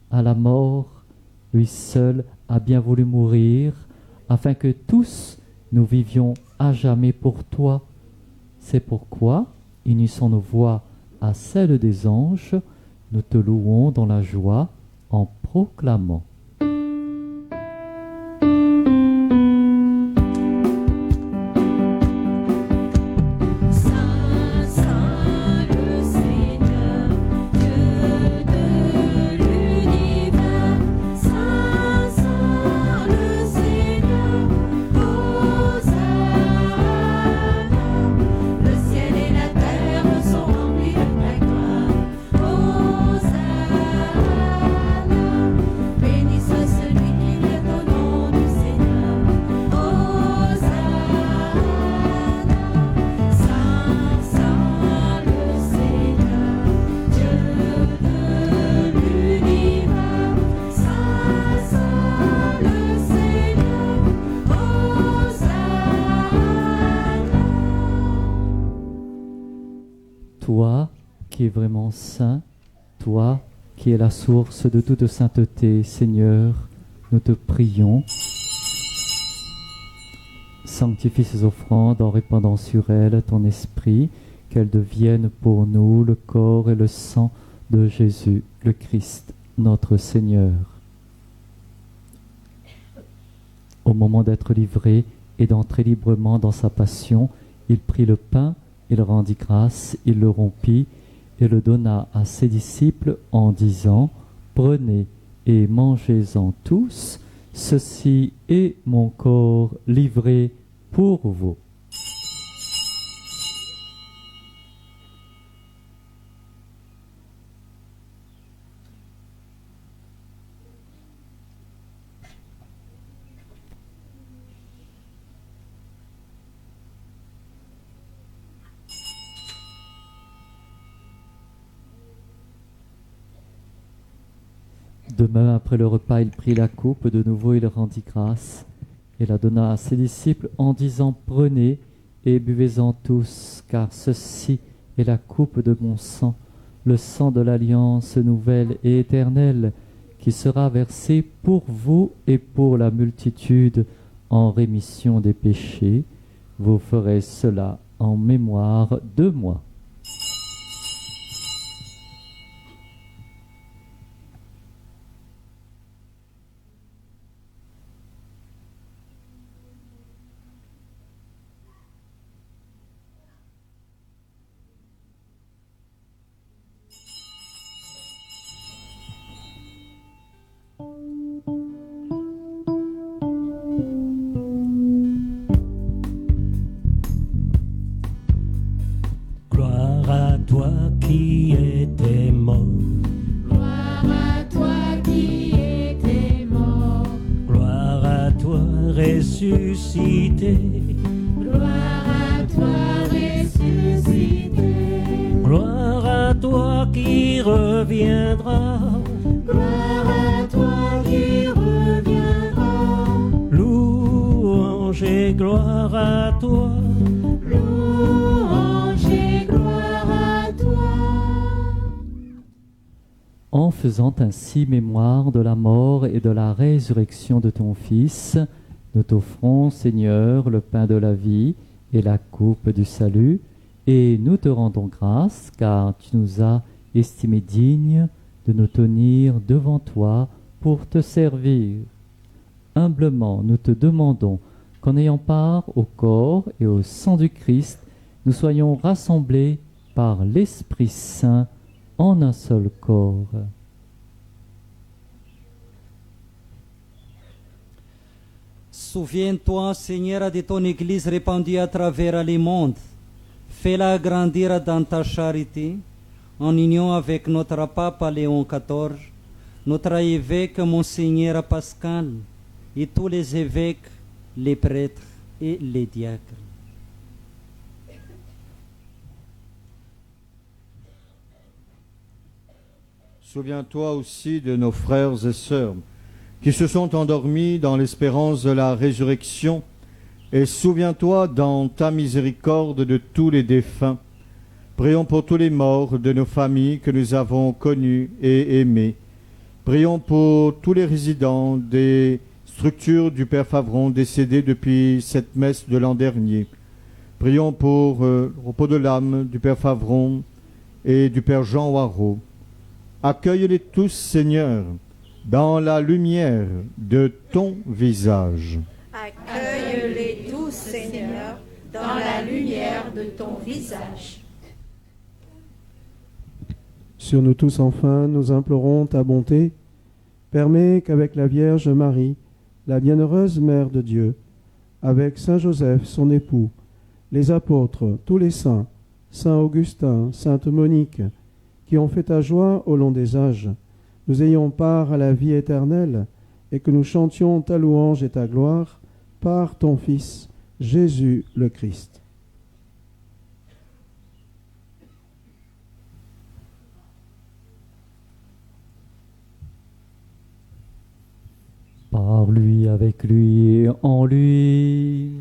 S5: à la mort. Lui seul a bien voulu mourir, afin que tous nous vivions à jamais pour toi. C'est pourquoi, unissons nos voix à celles des anges, nous te louons dans la joie en proclamant. Toi qui es vraiment saint, toi qui es la source de toute sainteté, Seigneur, nous te prions. Sanctifie ces offrandes en répandant sur elles ton esprit, qu'elles deviennent pour nous le corps et le sang de Jésus, le Christ, notre Seigneur. Au moment d'être livré et d'entrer librement dans sa passion, il prit le pain, il rendit grâce, il le rompit et le donna à ses disciples en disant : Prenez et mangez-en tous, ceci est mon corps livré pour vous. Demain, après le repas, il prit la coupe, de nouveau il rendit grâce et la donna à ses disciples en disant : Prenez et buvez-en tous, car ceci est la coupe de mon sang, le sang de l'alliance nouvelle et éternelle, qui sera versé pour vous et pour la multitude en rémission des péchés. Vous ferez cela en mémoire de moi.
S3: Gloire à toi qui étais mort.
S4: Gloire à toi qui étais mort.
S3: Gloire à toi ressuscité.
S4: Gloire à toi ressuscité.
S3: Gloire à toi qui reviendra.
S4: Gloire à toi qui reviendra.
S3: Louange et gloire à toi.
S4: Louange et gloire à toi.
S5: En faisant ainsi mémoire de la mort et de la résurrection de ton Fils, Nous t'offrons, Seigneur, le pain de la vie et la coupe du salut, et nous te rendons grâce, car tu nous as estimés dignes de nous tenir devant toi pour te servir. Humblement, nous te demandons qu'en ayant part au corps et au sang du Christ, nous soyons rassemblés par l'Esprit Saint en un seul corps.
S18: Souviens-toi, Seigneur, de ton Église répandue à travers le monde. Fais-la grandir dans ta charité, en union avec notre Pape Léon XIV, notre évêque Monseigneur Pascal, et tous les évêques, les prêtres et les diacres.
S13: Souviens-toi aussi de nos frères et sœurs qui se sont endormis dans l'espérance de la résurrection, et souviens-toi dans ta miséricorde de tous les défunts. Prions pour tous les morts de nos familles que nous avons connus et aimés. Prions pour tous les résidents des structures du Père Favron décédés depuis cette messe de l'an dernier. Prions pour le repos de l'âme du Père Favron et du Père Jean Hoireau. Accueille-les tous, Seigneur, dans la lumière de ton visage.
S19: Accueille-les tous, Seigneur, dans la lumière de ton visage.
S1: Sur nous tous, enfin, nous implorons ta bonté. Permets qu'avec la Vierge Marie, la bienheureuse Mère de Dieu, avec Saint Joseph, son époux, les apôtres, tous les saints, Saint Augustin, Sainte Monique, qui ont fait ta joie au long des âges, nous ayons part à la vie éternelle, et que nous chantions ta louange et ta gloire par ton Fils, Jésus le Christ.
S5: Par lui, avec lui et en lui.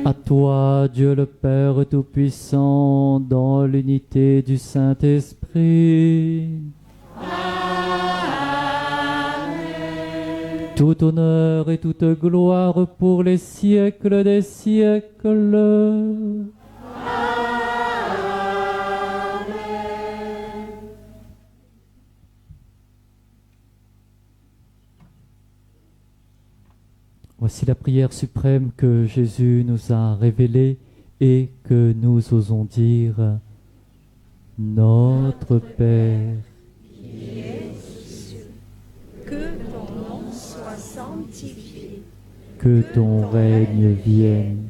S5: À toi, Dieu le Père Tout-Puissant, dans l'unité du Saint-Esprit. Tout honneur et toute gloire pour les siècles des siècles. Voici la prière suprême que Jésus nous a révélée et que nous osons dire. Notre Père,
S19: qui es aux cieux, que ton nom soit sanctifié,
S5: que ton règne vienne,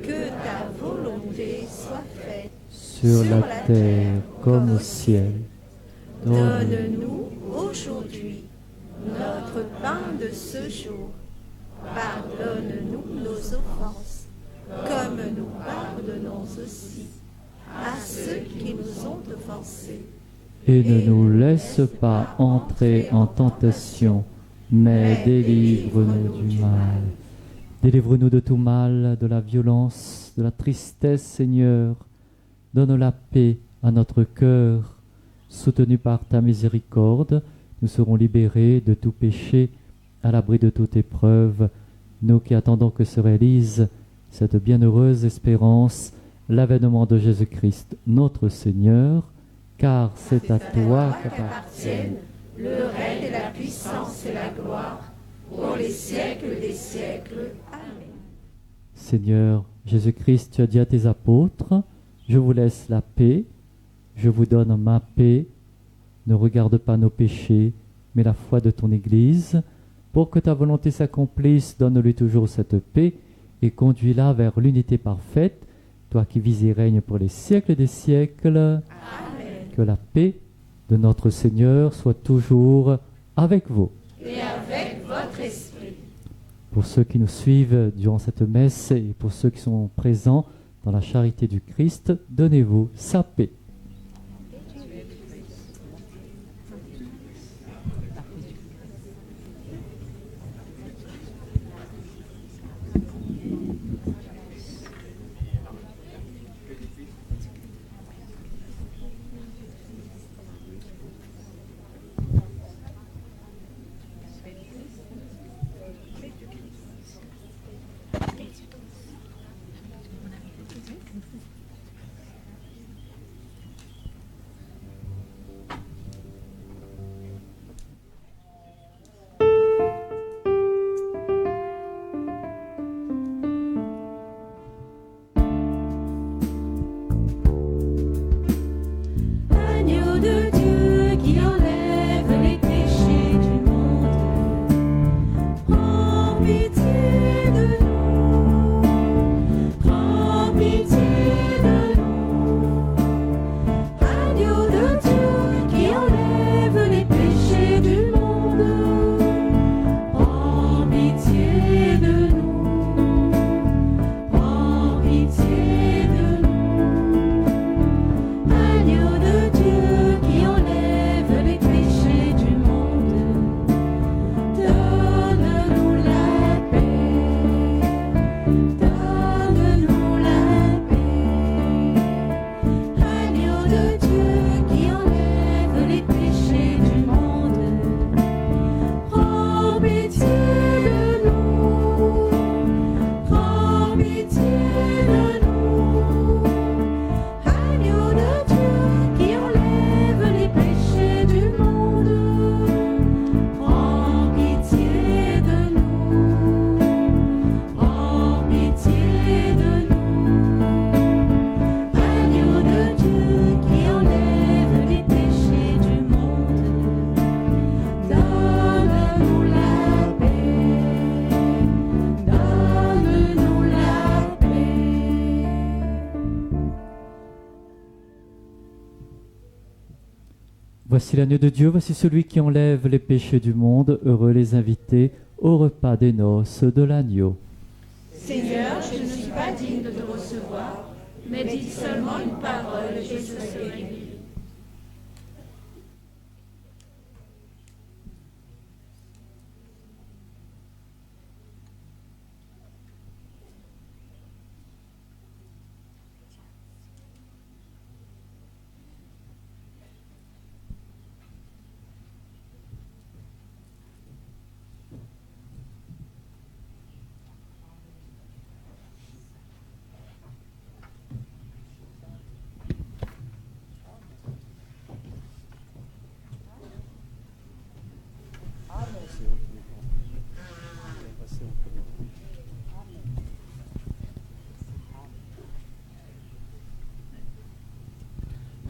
S19: que ta volonté soit faite
S5: sur la terre comme au ciel.
S19: Donne-nous aujourd'hui notre pain de ce jour. Pardonne-nous nos offenses, comme nous pardonnons aussi à ceux qui nous ont offensés.
S5: Et ne nous laisse pas entrer en tentation, mais délivre-nous du mal. Délivre-nous de tout mal, de la violence, de la tristesse, Seigneur. Donne la paix à notre cœur. Soutenus par ta miséricorde, nous serons libérés de tout péché, à l'abri de toute épreuve, nous qui attendons que se réalise cette bienheureuse espérance, l'avènement de Jésus-Christ, notre Seigneur, car c'est à toi
S19: qu'appartiennent le règne et la puissance et la gloire pour les siècles des siècles. Amen.
S5: Seigneur Jésus-Christ, tu as dit à tes apôtres, je vous laisse la paix, je vous donne ma paix, ne regarde pas nos péchés, mais la foi de ton Église. Pour que ta volonté s'accomplisse, donne-lui toujours cette paix et conduis-la vers l'unité parfaite, toi qui vis et règnes pour les siècles des siècles. Amen. Que la paix de notre Seigneur soit toujours avec vous.
S19: Et avec votre esprit.
S5: Pour ceux qui nous suivent durant cette messe et pour ceux qui sont présents dans la charité du Christ, donnez-vous sa paix. Voici l'agneau de Dieu, voici celui qui enlève les péchés du monde. Heureux les invités au repas des noces de l'agneau.
S19: Seigneur, je ne suis pas digne de te recevoir, mais dis seulement une parole et je serai guéri.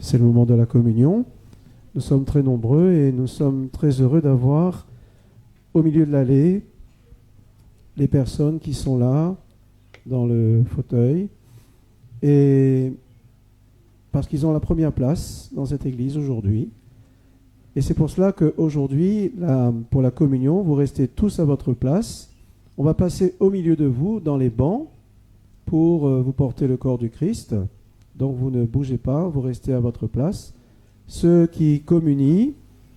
S1: C'est le moment de la communion. Nous sommes très nombreux et nous sommes très heureux d'avoir au milieu de l'allée les personnes qui sont là dans le fauteuil, et parce qu'ils ont la première place dans cette église aujourd'hui. Et c'est pour cela qu'aujourd'hui, pour la communion, vous restez tous à votre place. On va passer au milieu de vous dans les bancs pour vous porter le corps du Christ. Donc vous ne bougez pas, vous restez à votre place. Ceux qui communient,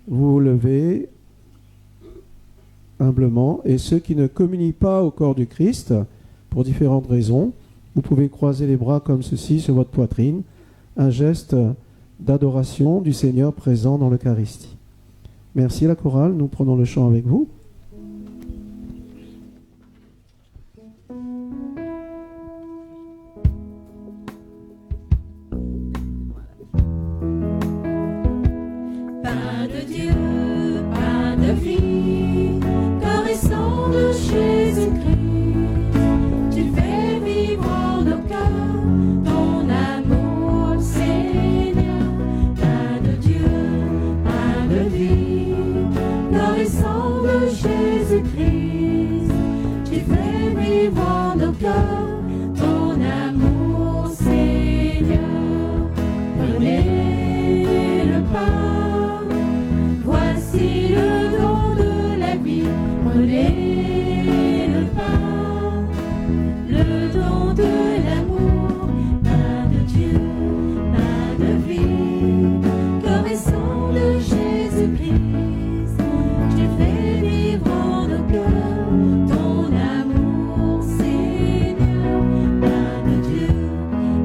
S1: vous vous levez humblement. Et ceux qui ne communient pas au corps du Christ, pour différentes raisons, vous pouvez croiser les bras comme ceci sur votre poitrine, un geste d'adoration du Seigneur présent dans l'Eucharistie. Merci la chorale, nous prenons le chant avec vous.
S19: Pain de Dieu, pain de vie, corps et sang de Jésus-Christ, tu fais vivre en nos cœurs ton amour, Seigneur. Pain de Dieu, pain de vie, corps et sang de Jésus-Christ, tu fais vivre en nos cœurs ton amour, Seigneur. Prenez le pain, voici le don de la vie. Prenez le pain, le don de l'amour. Pain de Dieu, pain de vie, corps et sang de Jésus-Christ, tu fais vivre en nos cœurs ton amour, Seigneur. Pain de Dieu,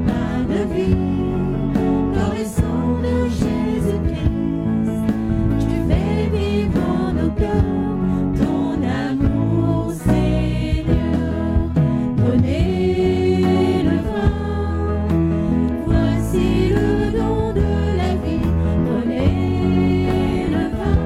S19: pain de vie, corps et sang de Jésus-Christ, tu fais vivre en nos cœurs ton amour, Seigneur. Prenez le vin, voici le don de la vie. Prenez le vin,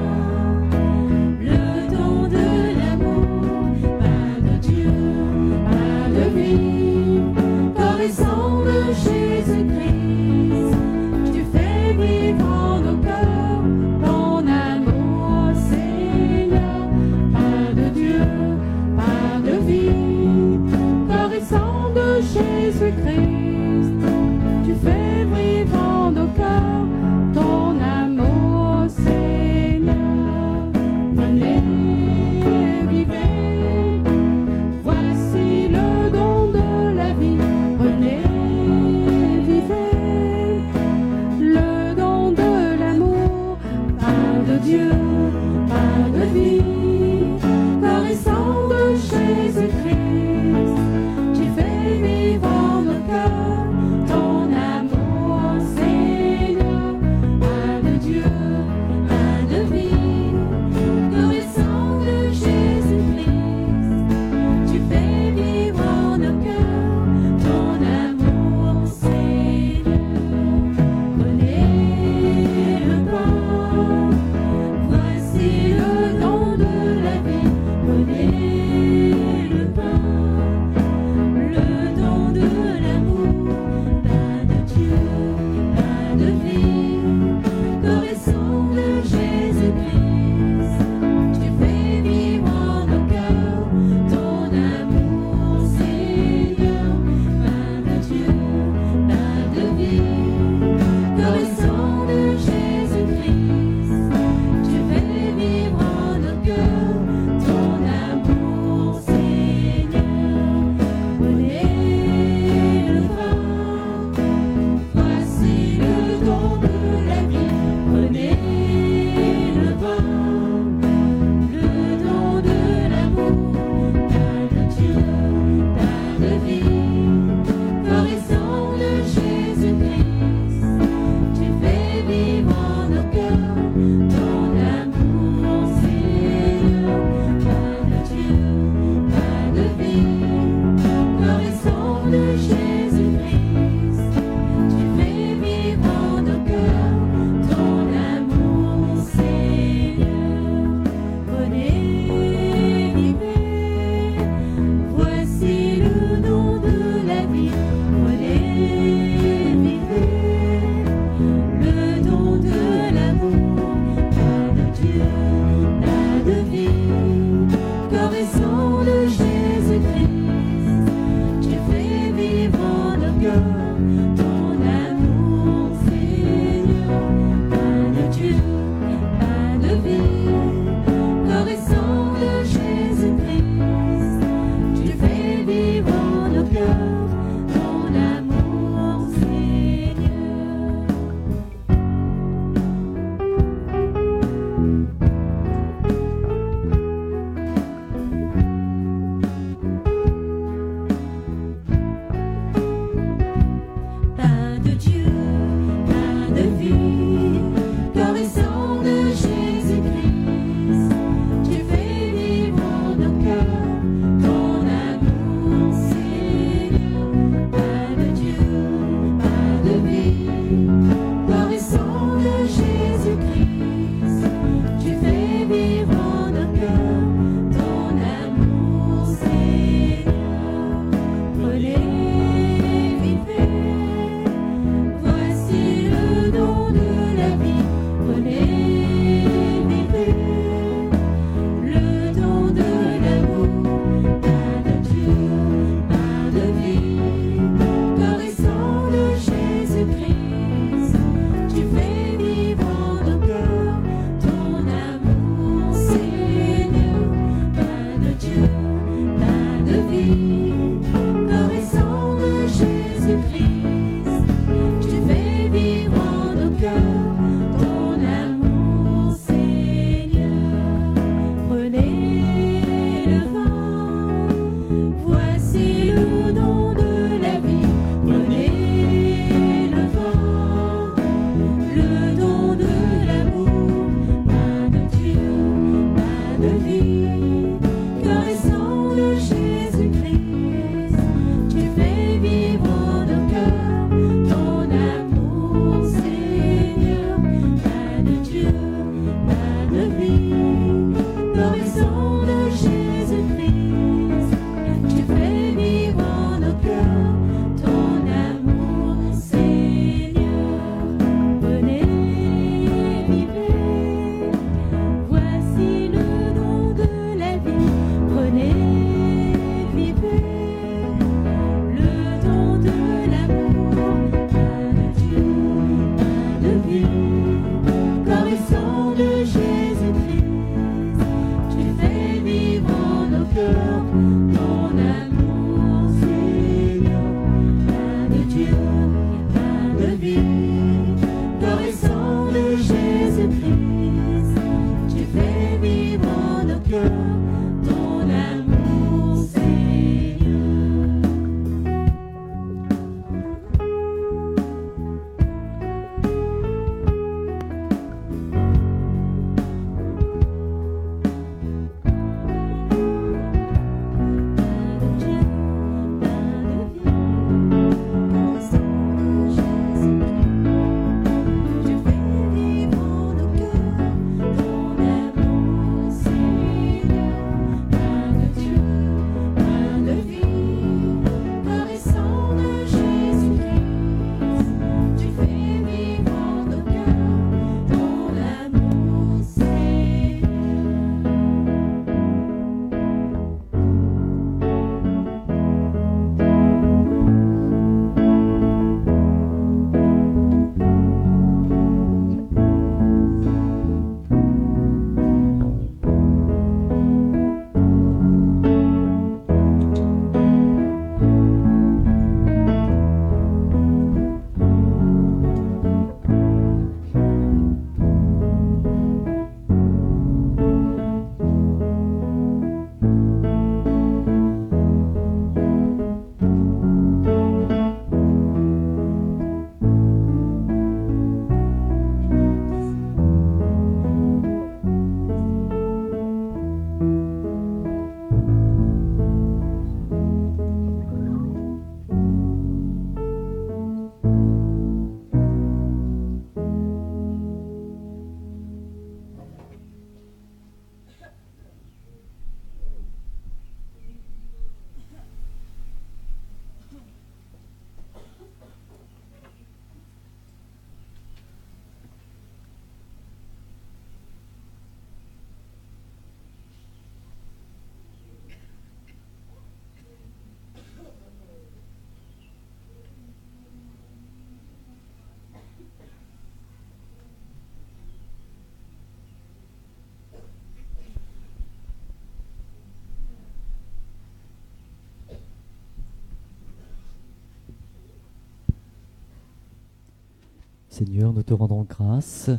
S5: Seigneur, nous te rendons grâce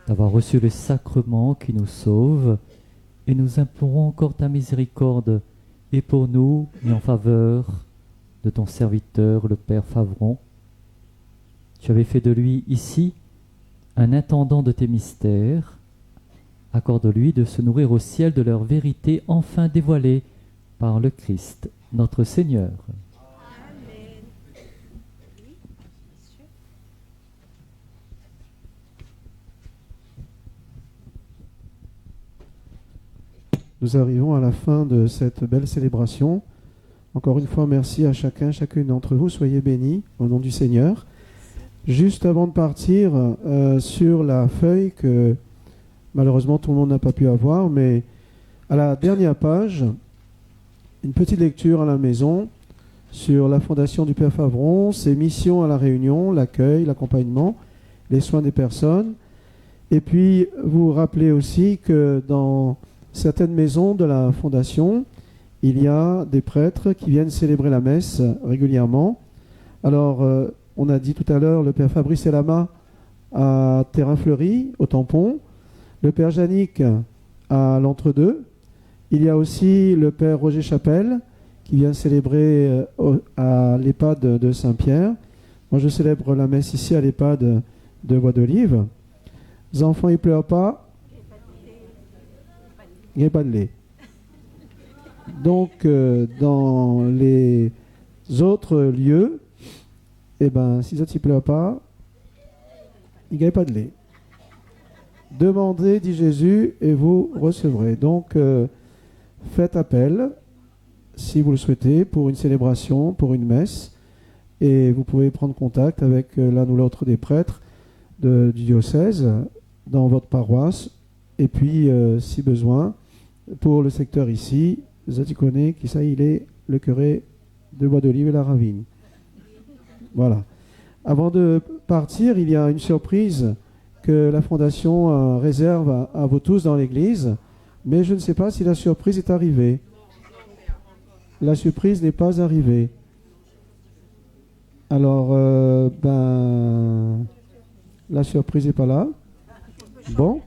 S5: d'avoir reçu le sacrement qui nous sauve et nous implorons encore ta miséricorde et pour nous et en faveur de ton serviteur, le Père Favron. Tu avais fait de lui ici un intendant de tes mystères. Accorde-lui de se nourrir au ciel de leur vérité enfin dévoilée par le Christ, notre Seigneur.
S1: Nous arrivons à la fin de cette belle célébration. Encore une fois, merci à chacun, chacune d'entre vous. Soyez bénis au nom du Seigneur. Juste avant de partir, sur la feuille que malheureusement tout le monde n'a pas pu avoir, mais à la dernière page, une petite lecture à la maison sur la fondation du Père Favron, ses missions à la Réunion, l'accueil, l'accompagnement, les soins des personnes. Et puis, vous vous rappelez aussi que dans certaines maisons de la fondation, il y a des prêtres qui viennent célébrer la messe régulièrement. Alors, on a dit tout à l'heure le Père Fabrice Elama à Terrain-Fleury, au Tampon, le Père Jannick à l'Entre-deux. Il y a aussi le Père Roger Chapelle qui vient célébrer à l'EHPAD de Saint-Pierre. Moi, je célèbre la messe ici à l'EHPAD de Bois d'Olive. Les enfants, ils ne pleurent pas. Il n'y a pas de lait. Donc, dans les autres lieux, eh ben, si les autres ne pleurent pas, il n'y a pas de lait. Demandez, dit Jésus, et vous recevrez. Donc, faites appel, si vous le souhaitez, pour une célébration, pour une messe, et vous pouvez prendre contact avec l'un ou l'autre des prêtres du diocèse dans votre paroisse, et puis, si besoin, pour le secteur ici, Zaticoné, qui ça, il est le curé de Bois d'Olive et la Ravine. Voilà. Avant de partir, il y a une surprise que la Fondation réserve à vous tous dans l'église, mais je ne sais pas si la surprise est arrivée. La surprise n'est pas arrivée. Alors, la surprise n'est pas là. Bon.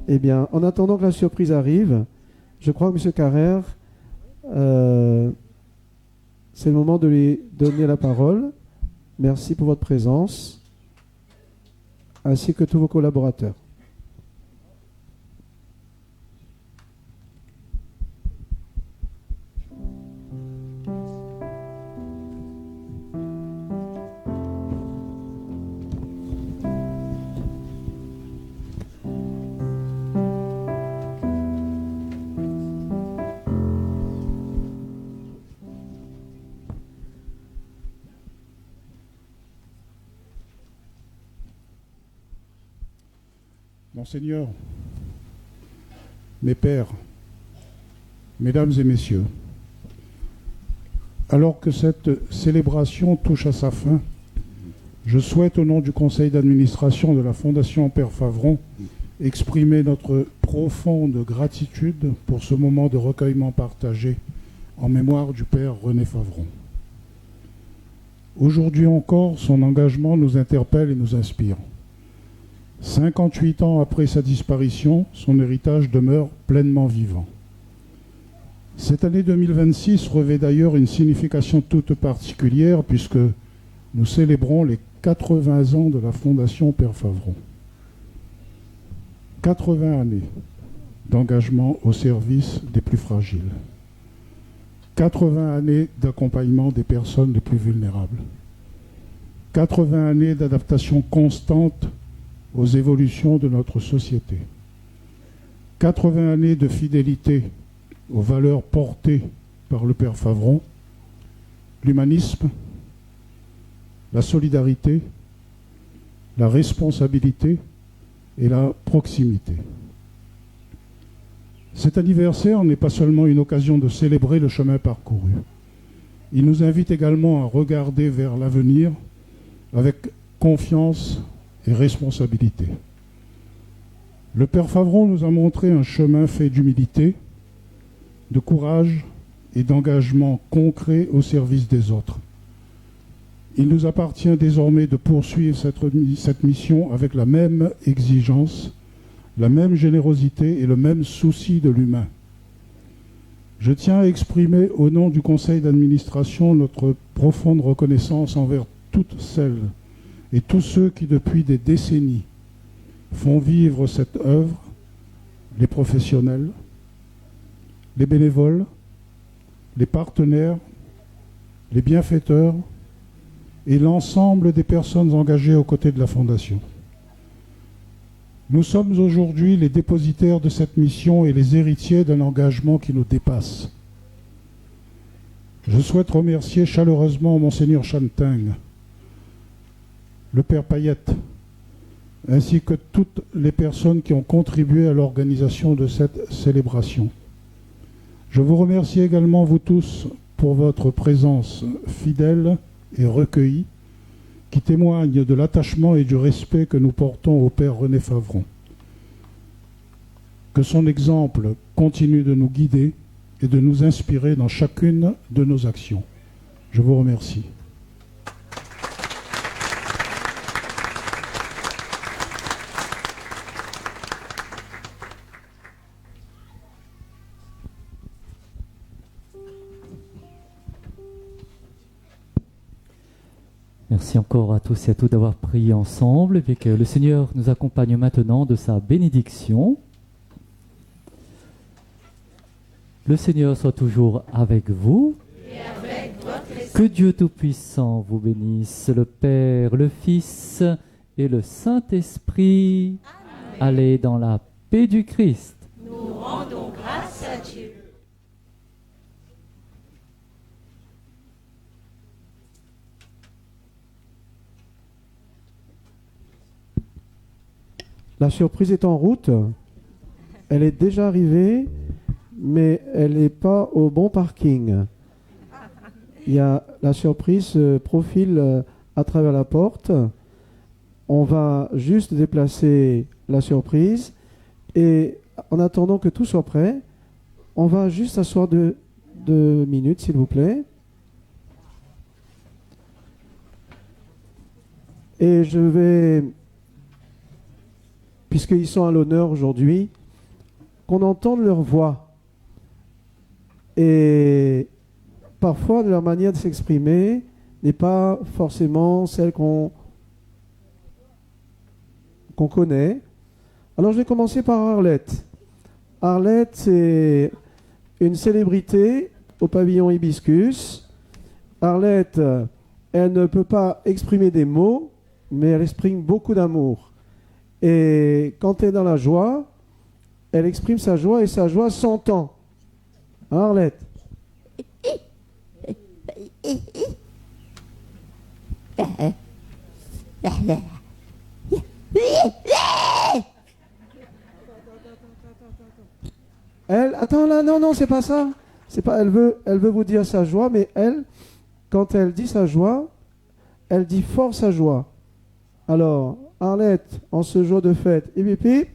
S1: Eh bien, en attendant que la surprise arrive, je crois que M. Carrère, c'est le moment de lui donner la parole. Merci pour votre présence, ainsi que tous vos collaborateurs.
S20: Monseigneur, mes pères, mesdames et messieurs, alors que cette célébration touche à sa fin, je souhaite au nom du conseil d'administration de la Fondation Père Favron exprimer notre profonde gratitude pour ce moment de recueillement partagé en mémoire du Père René Favron. Aujourd'hui encore, son engagement nous interpelle et nous inspire. 58 ans après sa disparition, son héritage demeure pleinement vivant. Cette année 2026 revêt d'ailleurs une signification toute particulière puisque nous célébrons les 80 ans de la Fondation Père Favron. 80 années d'engagement au service des plus fragiles. 80 années d'accompagnement des personnes les plus vulnérables. 80 années d'adaptation constante aux évolutions de notre société. 80 années de fidélité aux valeurs portées par le Père Favron, l'humanisme, la solidarité, la responsabilité et la proximité. Cet anniversaire n'est pas seulement une occasion de célébrer le chemin parcouru. Il nous invite également à regarder vers l'avenir avec confiance et responsabilité. Le Père Favron nous a montré un chemin fait d'humilité, de courage et d'engagement concret au service des autres. Il nous appartient désormais de poursuivre cette mission avec la même exigence, la même générosité et le même souci de l'humain. Je tiens à exprimer au nom du conseil d'administration notre profonde reconnaissance envers toutes celles et tous ceux qui, depuis des décennies, font vivre cette œuvre, les professionnels, les bénévoles, les partenaires, les bienfaiteurs et l'ensemble des personnes engagées aux côtés de la Fondation. Nous sommes aujourd'hui les dépositaires de cette mission et les héritiers d'un engagement qui nous dépasse. Je souhaite remercier chaleureusement Monseigneur Chanteng, le Père Payette, ainsi que toutes les personnes qui ont contribué à l'organisation de cette célébration. Je vous remercie également, vous tous, pour votre présence fidèle et recueillie, qui témoigne de l'attachement et du respect que nous portons au Père René Favron. Que son exemple continue de nous guider et de nous inspirer dans chacune de nos actions. Je vous remercie.
S5: Merci encore à tous et à toutes d'avoir prié ensemble et que le Seigneur nous accompagne maintenant de sa bénédiction. Le Seigneur soit toujours avec vous.
S19: Et avec votre esprit.
S5: Que Dieu Tout-Puissant vous bénisse, le Père, le Fils et le Saint-Esprit. Allez dans la paix du Christ.
S19: Nous rendons grâce à Dieu.
S1: La surprise est en route. Elle est déjà arrivée, mais elle n'est pas au bon parking. La surprise se profile à travers la porte. On va juste déplacer la surprise. Et en attendant que tout soit prêt, on va juste s'asseoir 2 minutes, s'il vous plaît. Et je vais, puisqu'ils sont à l'honneur aujourd'hui, qu'on entende leur voix. Et parfois, leur manière de s'exprimer n'est pas forcément celle qu'on connaît. Alors, je vais commencer par Arlette. Arlette, c'est une célébrité au pavillon Hibiscus. Arlette, elle ne peut pas exprimer des mots, mais elle exprime beaucoup d'amour. Et quand elle est dans la joie, elle exprime sa joie et sa joie s'entend. Arlette. Elle, attends là, non, c'est pas ça. C'est pas, elle veut vous dire sa joie, mais elle, quand elle dit sa joie, elle dit fort sa joie. Alors, Arlette, en ce jour de fête, hip hip hip.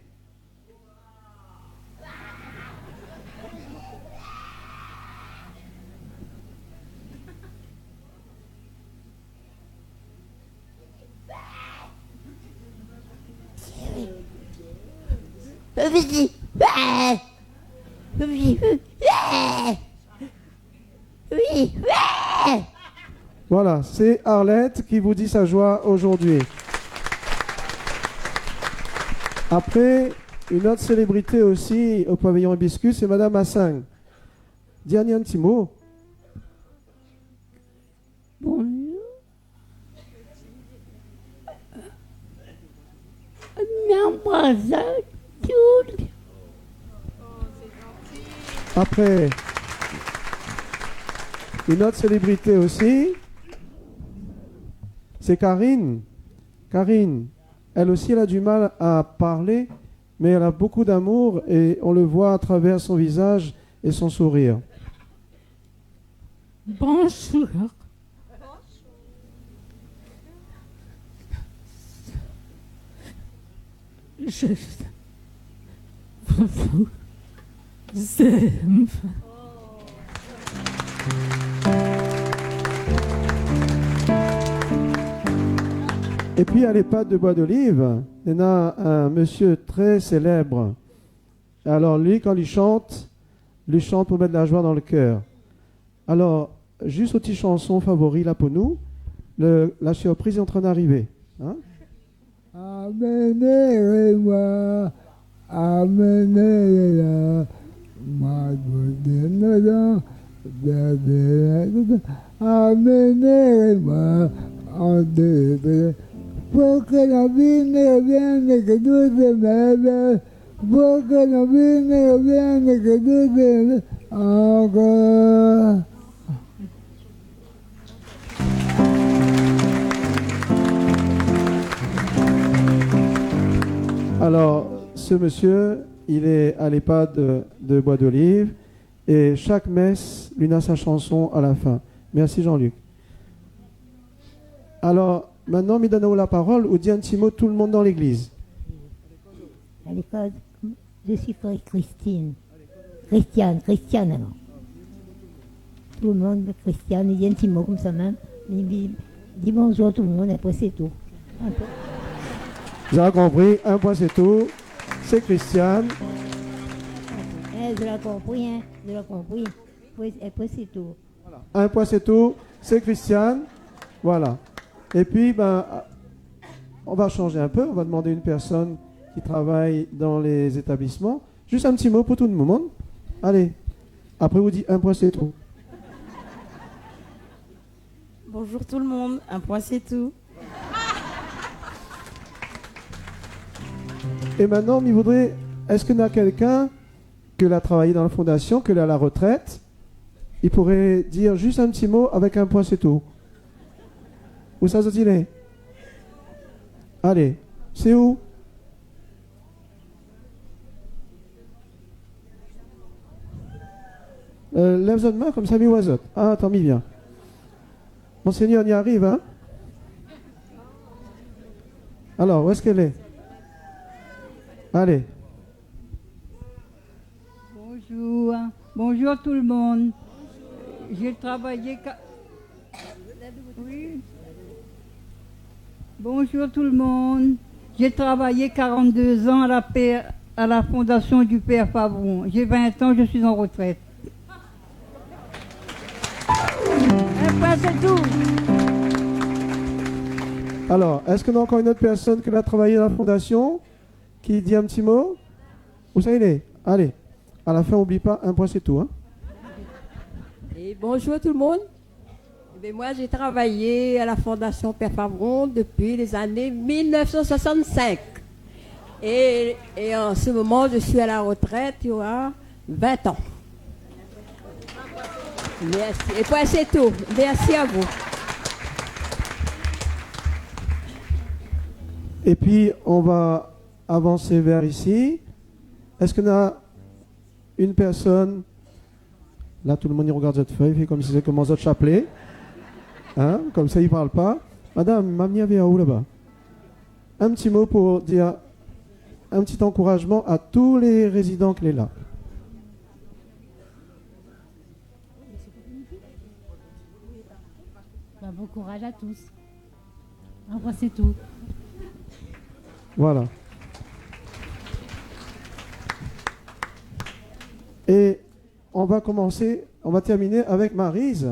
S1: Voilà, c'est Arlette qui vous dit sa joie aujourd'hui. Après, une autre célébrité aussi au pavillon Hibiscus, c'est Madame Assang. Dis un petit mot.
S4: Bonjour. M'embrasse à tous.
S1: Après, une autre célébrité aussi, c'est Karine. Karine, elle aussi, elle a du mal à parler, mais elle a beaucoup d'amour et on le voit à travers son visage et son sourire.
S4: Bonjour. Je vous aime.
S1: Et puis à l'EHPAD de Bois d'Olive, il y a un monsieur très célèbre. Alors lui, quand il chante pour mettre de la joie dans le cœur. Alors, juste une petite chanson favori là pour nous. La surprise est en train d'arriver. Hein?
S21: Amenez-moi, amenez-la, amenez-moi en deux, pour que la vie ne revienne que doucement, pour que la vie ne revienne que doucement encore.
S1: Alors, ce monsieur, il est à l'EHPAD de Bois d'Olive et chaque messe lui a sa chanson à la fin. Merci Jean-Luc. Alors, maintenant, me donne la parole ou dit un petit mot tout le monde dans l'église.
S22: À l'école, je suis Christiane alors. Tout le monde, Christiane, il dit un petit mot comme ça même. Il dit bonjour tout le monde, après c'est tout.
S1: Vous avez compris, un point c'est tout. C'est Christiane.
S22: Je l'ai compris, hein. Je l'ai compris. Après c'est tout.
S1: Voilà. Un point c'est tout. C'est Christiane. Voilà. Et puis, on va changer un peu. On va demander à une personne qui travaille dans les établissements. Juste un petit mot pour tout le monde. Allez. Après, vous dites un point c'est tout.
S23: Bonjour tout le monde. Un point c'est tout.
S1: Et maintenant, il voudrait, est-ce qu'il y a quelqu'un qui a travaillé dans la fondation, qui est à la retraite, il pourrait dire juste un petit mot avec un point, c'est tout. Où ça se dit? Allez, c'est où? Lève votre main comme ça, mi oiseau. Ah, tant mis bien. Monseigneur, on y arrive, hein? Alors, où est-ce qu'elle est? Allez.
S24: Bonjour. Bonjour tout le monde. J'ai travaillé... Oui. Bonjour tout le monde. J'ai travaillé 42 ans à la fondation du Père Favron. J'ai 20 ans, je suis en retraite. C'est tout.
S1: Alors, est-ce qu'on a encore une autre personne qui a travaillé dans la fondation qui dit un petit mot? Où ça il est? Allez, à la fin, n'oublie pas, un point c'est tout. Hein?
S25: Et bonjour tout le monde. Et moi, j'ai travaillé à la Fondation Père Favron depuis les années 1965. Et en ce moment, je suis à la retraite, il y aura 20 ans. Merci. Et puis c'est tout. Merci à vous.
S1: Et puis, on va avancer vers ici. Est-ce qu'on a une personne? Là, tout le monde y regarde cette feuille, fait comme si c'était comme un chapelet. Hein? Comme ça, il ne parle pas. Madame, mamie avait où là-bas? Un petit mot pour dire un petit encouragement à tous les résidents qui sont là.
S22: Bon courage à tous. Au revoir, c'est tout.
S1: Voilà. Et on va commencer, on va terminer avec Maryse.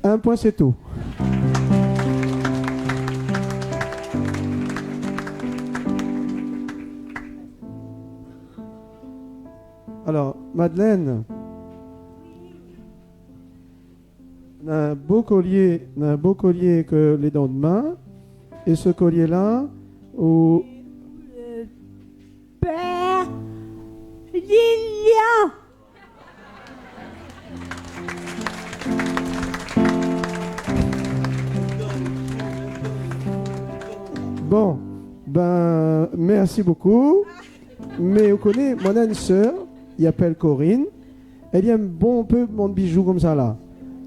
S1: Un point, c'est tout. Alors, Madeleine, on a un beau collier que les dents de main. Et ce collier-là, où...
S4: Père Lilian.
S1: Bon, ben, merci beaucoup. Mais vous connaissez, moi, on a une sœur, il appelle Corinne. Elle aime bon peu mon bijou comme ça là.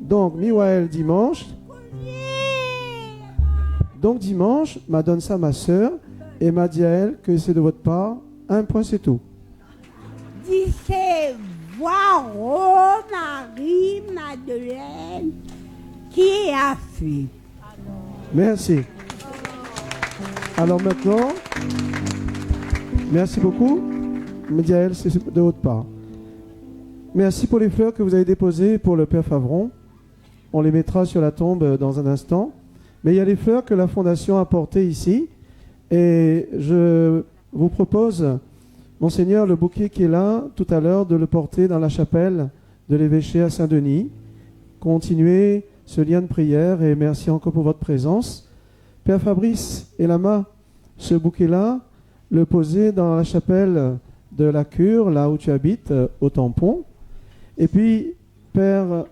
S1: Donc, Miwael dimanche. Donc dimanche, m'a donne ça ma sœur et m'a dit à elle que c'est de votre part. 1 point, c'est tout.
S21: Disait voir Marie-Madeleine qui a fait.
S1: Merci. Alors maintenant, merci beaucoup. Me dit à elle, c'est de votre part. Merci pour les fleurs que vous avez déposées pour le Père Favron. On les mettra sur la tombe dans un instant. Mais il y a les fleurs que la Fondation a portées ici. Et je vous propose, Monseigneur, le bouquet qui est là, tout à l'heure, de le porter dans la chapelle de l'évêché à Saint-Denis. Continuez ce lien de prière et merci encore pour votre présence. Père Fabrice et Lama, ce bouquet-là, le poser dans la chapelle de la cure, là où tu habites, au tampon. Et puis, Père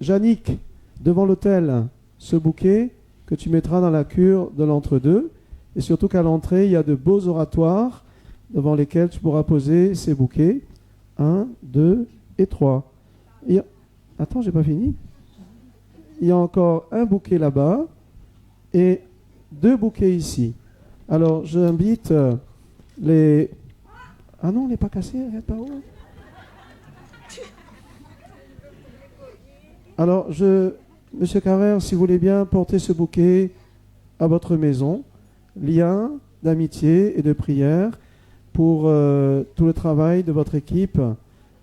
S1: Yannick, devant l'autel, ce bouquet que tu mettras dans la cure de l'entre-deux. Et surtout qu'à l'entrée, il y a de beaux oratoires devant lesquels tu pourras poser ces bouquets. 1, 2 et 3. Attends, j'ai pas fini. Il y a encore un bouquet là-bas et 2 bouquets ici. Alors, j'invite les... Ah non, on n'est pas cassé, regarde pas où. Alors, Monsieur Carrère, si vous voulez bien porter ce bouquet à votre maison, lien d'amitié et de prière pour tout le travail de votre équipe.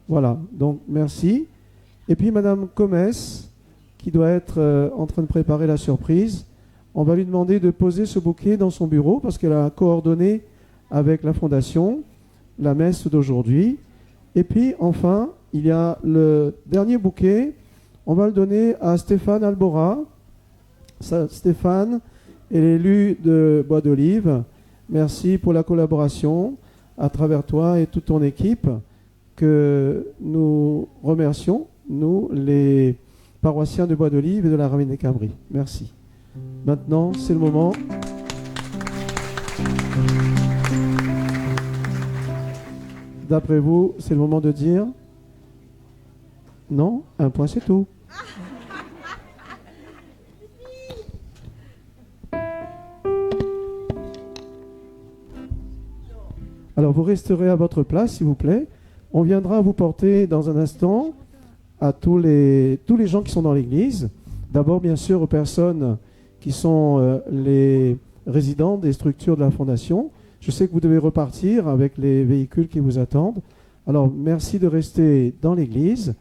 S1: Voilà, donc merci. Et puis Madame Comès, qui doit être en train de préparer la surprise, on va lui demander de poser ce bouquet dans son bureau parce qu'elle a coordonné avec la Fondation la messe d'aujourd'hui. Et puis enfin, il y a le dernier bouquet. On va le donner à Stéphane Albora. Stéphane est l'élu de Bois d'Olive. Merci pour la collaboration à travers toi et toute ton équipe que nous remercions, nous, les paroissiens de Bois d'Olive et de la Ravine des Cabris. Merci. Maintenant, c'est le moment. D'après vous, c'est le moment de dire non, 1 point, c'est tout. Alors, vous resterez à votre place, s'il vous plaît. On viendra vous porter dans un instant à tous les gens qui sont dans l'église. D'abord, bien sûr, aux personnes qui sont les résidents des structures de la Fondation. Je sais que vous devez repartir avec les véhicules qui vous attendent. Alors, merci de rester dans l'église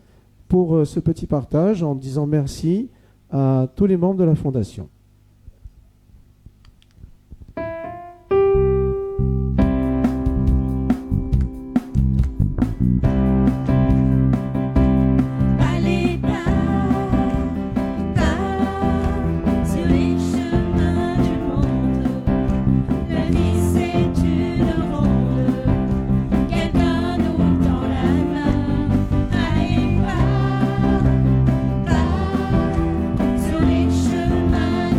S1: pour ce petit partage en disant merci à tous les membres de la Fondation.
S19: Sur les chemins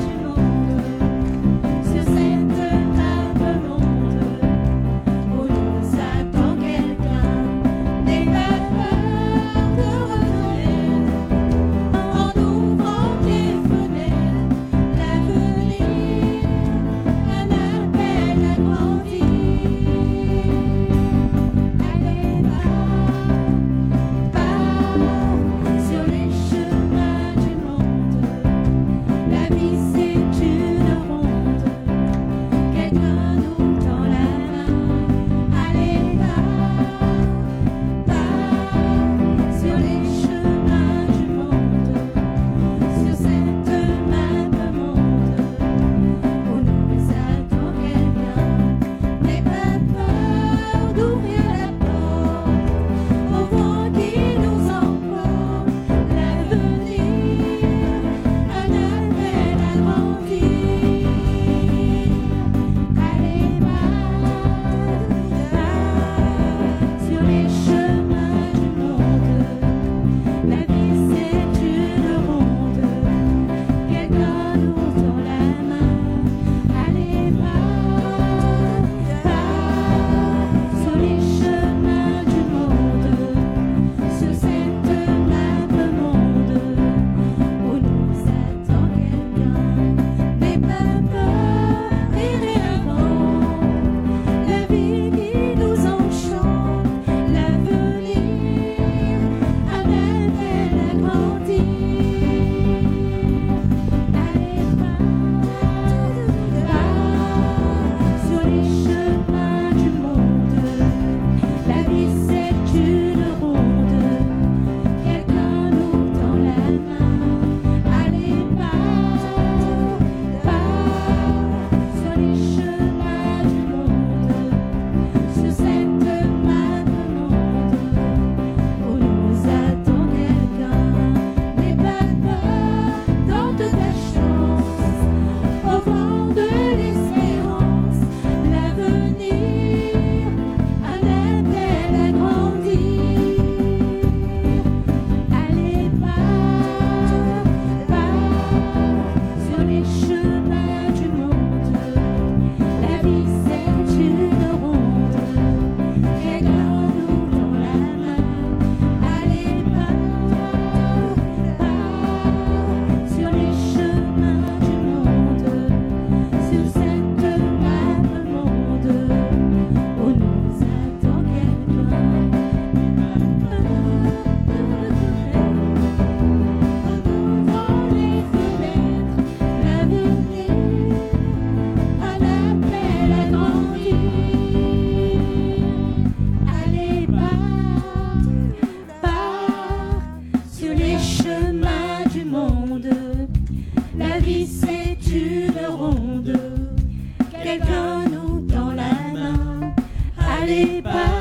S19: n'allez pas